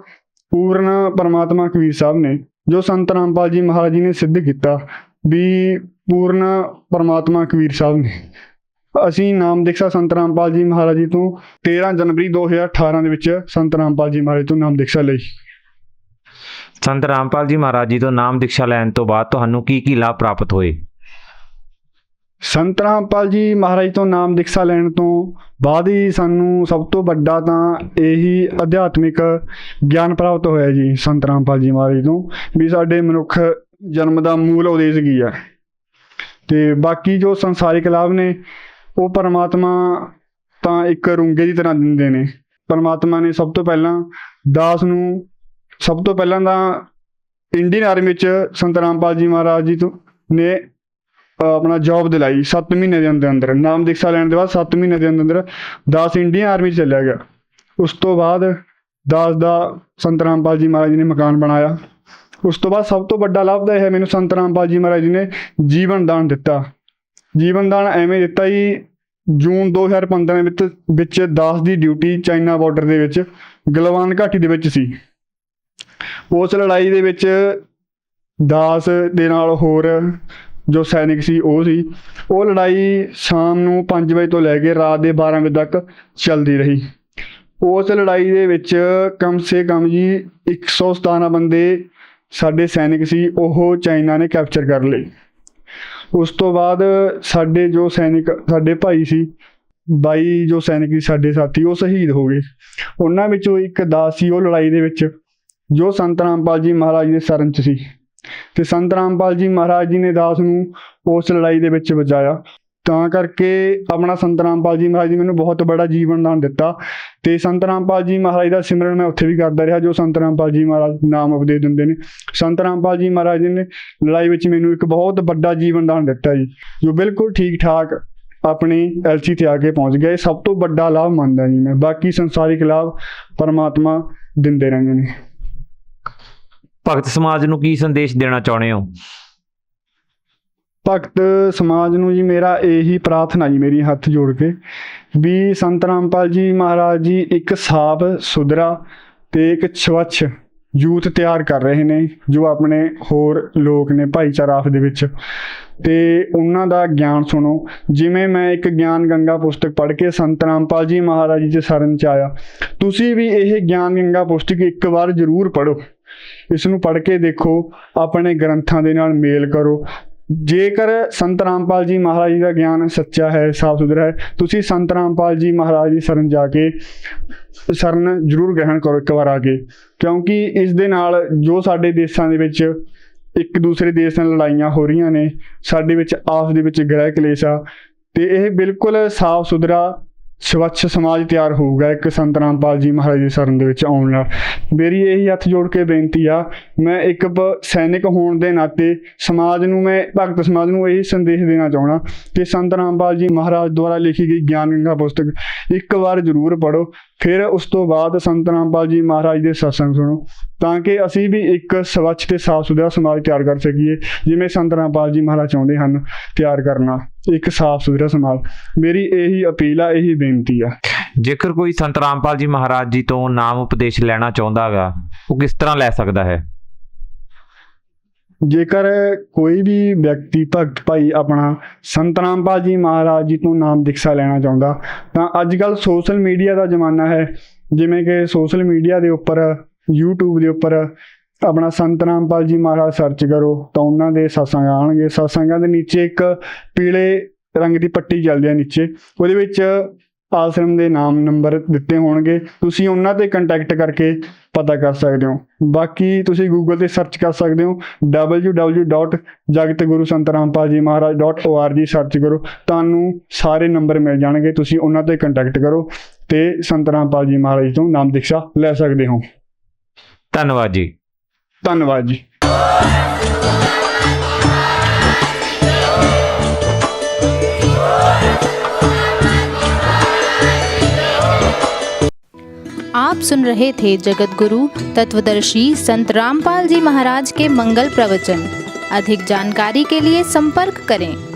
J: ਪੂਰਨ ਪਰਮਾਤਮਾ ਕਬੀਰ ਸਾਹਿਬ ਨੇ, ਜੋ ਸੰਤ ਰਾਮਪਾਲ ਜੀ ਮਹਾਰਾਜ ਜੀ ਨੇ ਸਿੱਧ ਕੀਤਾ ਵੀ ਪੂਰਨ ਪਰਮਾਤਮਾ ਕਬੀਰ ਸਾਹਿਬ ਨੇ। ਅਸੀਂ ਨਾਮ ਦੀਕਸ਼ਾ ਸੰਤ ਰਾਮਪਾਲ ਜੀ ਮਹਾਰਾਜ ਜੀ ਤੋਂ 13 ਜਨਵਰੀ 2018 ਦੇ ਵਿੱਚ ਸੰਤ ਰਾਮਪਾਲ ਜੀ ਮਹਾਰਾਜ ਤੋਂ ਨਾਮ ਦੀਕਸ਼ਾ ਲਈ।
I: ਸੰਤ ਰਾਮਪਾਲ ਜੀ ਮਹਾਰਾਜ ਜੀ ਤੋਂ ਨਾਮ ਦੀਕਸ਼ਾ ਲੈਣ ਤੋਂ ਬਾਅਦ ਤੁਹਾਨੂੰ ਕੀ ਲਾਭ ਪ੍ਰਾਪਤ ਹੋਏ?
J: ਸੰਤ ਰਾਮਪਾਲ ਜੀ ਮਹਾਰਾਜ ਤੋਂ ਨਾਮ ਦੀਕਸ਼ਾ ਲੈਣ ਤੋਂ ਬਾਅਦ ਹੀ ਸਾਨੂੰ ਸਭ ਤੋਂ ਵੱਡਾ ਤਾਂ ਇਹੀ ਅਧਿਆਤਮਿਕ ਗਿਆਨ ਪ੍ਰਾਪਤ ਹੋਇਆ ਜੀ ਸੰਤ ਰਾਮਪਾਲ ਜੀ ਮਹਾਰਾਜ ਤੋਂ, ਵੀ ਸਾਡੇ ਮਨੁੱਖ ਜਨਮ ਦਾ ਮੂਲ ਉਦੇਸ਼ ਕੀ ਹੈ। ਅਤੇ ਬਾਕੀ ਜੋ ਸੰਸਾਰਿਕ ਲਾਭ ਨੇ ਉਹ ਪਰਮਾਤਮਾ ਤਾਂ ਇੱਕ ਰੁੰਗੇ ਦੀ ਤਰ੍ਹਾਂ ਦਿੰਦੇ ਨੇ। ਪਰਮਾਤਮਾ ਨੇ ਸਭ ਤੋਂ ਪਹਿਲਾਂ ਦਾਸ ਨੂੰ, ਸਭ ਤੋਂ ਪਹਿਲਾਂ ਤਾਂ ਇੰਡੀਅਨ ਆਰਮੀ ਵਿੱਚ ਸੰਤ ਰਾਮਪਾਲ ਜੀ ਮਹਾਰਾਜ ਜੀ ਤੋਂ ਨੇ ਆਪਣਾ ਜੋਬ ਦਿਲਾਈ 7 ਮਹੀਨੇ ਦੇ ਅੰਦਰ। ਨਾਮ ਦੀਕਸ਼ਾ ਲੈਣ ਦੇ ਬਾਅਦ 7 ਮਹੀਨੇ ਦੇ ਅੰਦਰ ਦਾਸ ਇੰਡੀਅਨ ਆਰਮੀ 'ਚ ਚਲਿਆ ਗਿਆ। ਉਸ ਤੋਂ ਬਾਅਦ ਦਾਸ ਦਾ ਸੰਤ ਰਾਮਪਾਲ ਜੀ ਮਹਾਰਾਜ ਜੀ ਨੇ ਮਕਾਨ ਬਣਾਇਆ। ਉਸ ਤੋਂ ਬਾਅਦ ਸਭ ਤੋਂ ਵੱਡਾ ਲਾਭ ਤਾਂ ਇਹ ਹੈ, ਮੈਨੂੰ ਸੰਤ ਰਾਮਪਾਲ ਜੀ ਮਹਾਰਾਜ ਜੀ ਨੇ ਜੀਵਨ ਦਾਨ ਦਿੱਤਾ। ਜੀਵਨ ਦਾਨ ਐਵੇਂ ਦਿੱਤਾ ਜੀ ਜੂਨ 2015 ਵਿੱਚ ਦਾਸ ਦੀ ਡਿਊਟੀ ਚਾਈਨਾ ਬਾਰਡਰ ਦੇ ਵਿੱਚ ਗਲਵਾਨ ਘਾਟੀ ਦੇ ਵਿੱਚ ਸੀ। ਉਸ ਲੜਾਈ ਦੇ ਵਿੱਚ ਦਾਸ ਦੇ ਨਾਲ ਹੋਰ ਜੋ ਸੈਨਿਕ ਸੀ ਉਹ ਲੜਾਈ ਸ਼ਾਮ ਨੂੰ 5 ਵਜੇ ਤੋਂ ਲੈ ਕੇ ਰਾਤ ਦੇ 12 ਵਜੇ ਤੱਕ ਚੱਲਦੀ ਰਹੀ। ਉਸ ਲੜਾਈ ਦੇ ਵਿੱਚ ਕਮ ਸੇ ਕਮ ਜੀ 117 ਬੰਦੇ ਸਾਡੇ ਸੈਨਿਕ ਸੀ ਉਹ ਚਾਈਨਾ ਨੇ ਕੈਪਚਰ ਕਰ ਲਏ। ਉਸ ਤੋਂ ਬਾਅਦ ਸਾਡੇ ਭਾਈ ਸੀ 22 ਜੋ ਸੈਨਿਕ ਸੀ ਸਾਡੇ ਸਾਥੀ ਉਹ ਸ਼ਹੀਦ ਹੋ ਗਏ। ਉਹਨਾਂ ਵਿੱਚੋਂ ਇੱਕ ਦਾਸ ਸੀ ਉਹ ਲੜਾਈ ਦੇ ਵਿੱਚ ਜੋ ਸੰਤ ਰਾਮਪਾਲ ਜੀ ਮਹਾਰਾਜ ਦੇ ਸ਼ਰਨ 'ਚ ਸੀ ਤੇ ਸੰਤ ਰਾਮਪਾਲ ਜੀ ਮਹਾਰਾਜ ਜੀ ਨੇ ਦਾਸ ਨੂੰ ਉਸ ਲੜਾਈ ਦੇ ਵਿੱਚ ਬਚਾਇਆ। ਤਾਂ ਕਰਕੇ ਆਪਣਾ ਸੰਤ ਰਾਮਪਾਲ ਜੀ ਮਹਾਰਾਜ ਜੀ ਮੈਨੂੰ ਬਹੁਤ ਬੜਾ ਜੀਵਨ ਦਾਨ ਦਿੱਤਾ ਤੇ ਸੰਤ ਰਾਮਪਾਲ ਜੀ ਮਹਾਰਾਜ ਦਾ ਸਿਮਰਨ ਮੈਂ ਉੱਥੇ ਵੀ ਕਰਦਾ ਰਿਹਾ ਜੋ ਸੰਤ ਰਾਮਪਾਲ ਜੀ ਮਹਾਰਾਜ ਨਾਮ ਉਪਦੇਸ਼ ਦਿੰਦੇ ਨੇ। ਸੰਤ ਰਾਮਪਾਲ ਜੀ ਮਹਾਰਾਜ ਜੀ ਨੇ ਲੜਾਈ ਵਿੱਚ ਮੈਨੂੰ ਇੱਕ ਬਹੁਤ ਵੱਡਾ ਜੀਵਨ ਦਾਨ ਦਿੱਤਾ ਜੀ, ਜੋ ਬਿਲਕੁਲ ਠੀਕ ਠਾਕ ਆਪਣੀ ਐਲਸੀ ਤੇ ਆ ਕੇ ਪਹੁੰਚ ਗਿਆ। ਇਹ ਸਭ ਤੋਂ ਵੱਡਾ ਲਾਭ ਮੰਨਦਾ ਜੀ ਮੈਂ। ਬਾਕੀ ਸੰਸਾਰਿਕ ਲਾਭ ਪਰਮਾਤਮਾ ਦਿੰਦੇ ਰਹਿੰਦੇ ਨੇ।
I: ਭਗਤ ਸਮਾਜ ਨੂੰ ਕੀ ਸੰਦੇਸ਼ ਦੇਣਾ ਚਾਹੁੰਦੇ ਹੋ?
J: ਭਗਤ ਸਮਾਜ ਨੂੰ ਜੀ ਮੇਰਾ ਇਹੀ ਪ੍ਰਾਰਥਨਾ ਜੀ, ਮੇਰੀ ਹੱਥ ਜੋੜ ਕੇ ਵੀ ਸੰਤ ਰਾਮਪਾਲ ਜੀ ਮਹਾਰਾਜ ਜੀ ਇੱਕ ਸਾਫ ਸੁਥਰਾ ਤੇ ਇੱਕ ਸਵੱਛ ਯੂਥ ਤਿਆਰ ਕਰ ਰਹੇ ਨੇ ਜੋ ਆਪਣੇ ਹੋਰ ਲੋਕ ਨੇ ਭਾਈਚਾਰਾ ਆਪ ਦੇ ਵਿੱਚ, ਤੇ ਉਹਨਾਂ ਦਾ ਗਿਆਨ ਸੁਣੋ। ਜਿਵੇਂ ਮੈਂ ਇੱਕ ਗਿਆਨ ਗੰਗਾ ਪੁਸਤਕ ਪੜ੍ਹ ਕੇ ਸੰਤ ਰਾਮਪਾਲ ਜੀ ਮਹਾਰਾਜ ਜੀ ਦੇ ਸ਼ਰਨ 'ਚ ਆਇਆ, ਤੁਸੀਂ ਵੀ ਇਹ ਗਿਆਨ ਗੰਗਾ ਪੁਸਤਕ ਇੱਕ ਵਾਰ ਜ਼ਰੂਰ ਪੜ੍ਹੋ। ਇਸ ਨੂੰ ਪੜ੍ਹ ਕੇ ਦੇਖੋ, ਆਪਣੇ ਗ੍ਰੰਥਾਂ ਦੇ ਨਾਲ ਮੇਲ ਕਰੋ। ਜੇਕਰ ਸੰਤ ਰਾਮਪਾਲ ਜੀ ਮਹਾਰਾਜ ਜੀ ਦਾ ਗਿਆਨ ਸੱਚਾ ਹੈ, ਸਾਫ ਸੁਥਰਾ ਹੈ, ਤੁਸੀਂ ਸੰਤ ਰਾਮਪਾਲ ਜੀ ਮਹਾਰਾਜ ਦੀ ਸ਼ਰਨ ਜਾ ਕੇ ਸ਼ਰਨ ਜ਼ਰੂਰ ਗ੍ਰਹਿਣ ਕਰੋ ਇੱਕ ਵਾਰ ਆ ਕੇ, ਕਿਉਂਕਿ ਇਸ ਦੇ ਨਾਲ ਜੋ ਸਾਡੇ ਦੇਸ਼ਾਂ ਦੇ ਵਿੱਚ ਇੱਕ ਦੂਸਰੇ ਦੇਸ਼ ਨਾਲ ਲੜਾਈਆਂ ਹੋ ਰਹੀਆਂ ਨੇ, ਸਾਡੇ ਵਿੱਚ ਆਪਸ ਦੇ ਵਿੱਚ ਗ੍ਰਹਿ ਕਲੇਸ਼ ਆ, ਤੇ ਇਹ ਬਿਲਕੁਲ ਸਾਫ ਸੁਥਰਾ ਸਵੱਛ ਸਮਾਜ ਤਿਆਰ ਹੋਊਗਾ ਇੱਕ ਸੰਤ ਰਾਮਪਾਲ ਜੀ ਮਹਾਰਾਜ ਦੀ ਸ਼ਰਨ ਦੇ ਵਿੱਚ ਆਉਣ ਨਾਲ। ਮੇਰੀ ਇਹੀ ਹੱਥ ਜੋੜ ਕੇ ਬੇਨਤੀ ਆ, ਮੈਂ ਇੱਕ ਸੈਨਿਕ ਹੋਣ ਦੇ ਨਾਤੇ ਸਮਾਜ ਨੂੰ, ਮੈਂ ਭਗਤ ਸਮਾਜ ਨੂੰ ਇਹੀ ਸੰਦੇਸ਼ ਦੇਣਾ ਚਾਹੁੰਦਾ ਕਿ ਸੰਤ ਰਾਮਪਾਲ ਜੀ ਮਹਾਰਾਜ ਦੁਆਰਾ ਲਿਖੀ ਗਈ ਗਿਆਨ ਗੰਗਾ ਪੁਸਤਕ ਇੱਕ ਵਾਰ ਜ਼ਰੂਰ ਪੜ੍ਹੋ, ਫਿਰ ਉਸ ਤੋਂ ਬਾਅਦ ਸੰਤ ਰਾਮਪਾਲ ਜੀ ਮਹਾਰਾਜ ਦੇ ਸਤਸੰਗ ਸੁਣੋ, ਤਾਂ ਕਿ ਅਸੀਂ ਵੀ ਇੱਕ ਸਵੱਛ ਤੇ ਸਾਫ ਸੁਥਰਾ ਸਮਾਜ ਤਿਆਰ ਕਰ ਸਕੀਏ ਜਿਵੇਂ ਸੰਤ ਰਾਮਪਾਲ ਜੀ ਮਹਾਰਾਜ ਚਾਹੁੰਦੇ ਹਨ ਤਿਆਰ ਕਰਨਾ ਇੱਕ ਸਾਫ ਸੁਥਰਾ ਸਮਾਜ। ਮੇਰੀ ਇਹੀ ਅਪੀਲ ਆ, ਇਹੀ ਬੇਨਤੀ ਆ।
I: ਜੇਕਰ ਕੋਈ ਸੰਤ ਰਾਮਪਾਲ ਜੀ ਮਹਾਰਾਜ ਜੀ ਤੋਂ ਨਾਮ ਉਪਦੇਸ਼ ਲੈਣਾ ਚਾਹੁੰਦਾ ਹੈਗਾ, ਉਹ ਕਿਸ ਤਰ੍ਹਾਂ ਲੈ ਸਕਦਾ ਹੈ?
J: ਜੇਕਰ ਕੋਈ ਵੀ ਵਿਅਕਤੀ ਭਗਤ ਭਾਈ ਆਪਣਾ ਸੰਤ ਰਾਮਪਾਲ ਜੀ ਮਹਾਰਾਜ ਜੀ ਤੋਂ ਨਾਮ ਦੀਕਸ਼ਾ ਲੈਣਾ ਚਾਹੁੰਦਾ, ਤਾਂ ਅੱਜ ਕੱਲ੍ਹ ਸੋਸ਼ਲ ਮੀਡੀਆ ਦਾ ਜ਼ਮਾਨਾ ਹੈ। ਜਿਵੇਂ ਕਿ ਸੋਸ਼ਲ ਮੀਡੀਆ ਦੇ ਉੱਪਰ YouTube ਦੇ ਉੱਪਰ ਆਪਣਾ ਸੰਤ ਰਾਮਪਾਲ ਜੀ ਮਹਾਰਾਜ ਸਰਚ ਕਰੋ ਤਾਂ ਉਹਨਾਂ ਦੇ ਸਤਸੰਗ ਆਉਣਗੇ। ਸਤਸੰਗਾਂ ਦੇ ਨੀਚੇ ਇੱਕ ਪੀਲੇ ਰੰਗ ਦੀ ਪੱਟੀ ਚੱਲਦੀ ਹੈ ਨੀਚੇ, ਉਹਦੇ ਵਿੱਚ ਆਸ਼ਰਮ ਦੇ ਨਾਮ ਨੰਬਰ ਦਿੱਤੇ ਹੋਣਗੇ, ਤੁਸੀਂ ਉਹਨਾਂ ਤੇ ਕੰਟੈਕਟ ਕਰਕੇ ਪਤਾ ਕਰ ਸਕਦੇ ਹੋ। ਬਾਕੀ ਤੁਸੀਂ ਗੂਗਲ ਤੇ ਸਰਚ ਕਰ ਸਕਦੇ ਹੋ www.jagatgurusantarampaljimaharaj.org ਸਰਚ ਕਰੋ, ਤੁਹਾਨੂੰ ਸਾਰੇ ਨੰਬਰ ਮਿਲ ਜਾਣਗੇ, ਤੁਸੀਂ ਉਹਨਾਂ ਤੇ ਕੰਟੈਕਟ ਕਰੋ ਤੇ ਸੰਤ ਰਾਮਪਾਲ ਜੀ ਮਹਾਰਾਜ ਤੋਂ ਨਾਮ ਦੀਕਸ਼ਾ ਲੈ ਸਕਦੇ ਹੋ।
I: ਧੰਨਵਾਦ ਜੀ।
J: ਧੰਨਵਾਦ ਜੀ।
K: आप सुन रहे थे जगत गुरु तत्वदर्शी संत रामपाल जी महाराज के मंगल प्रवचन। अधिक जानकारी के लिए संपर्क करें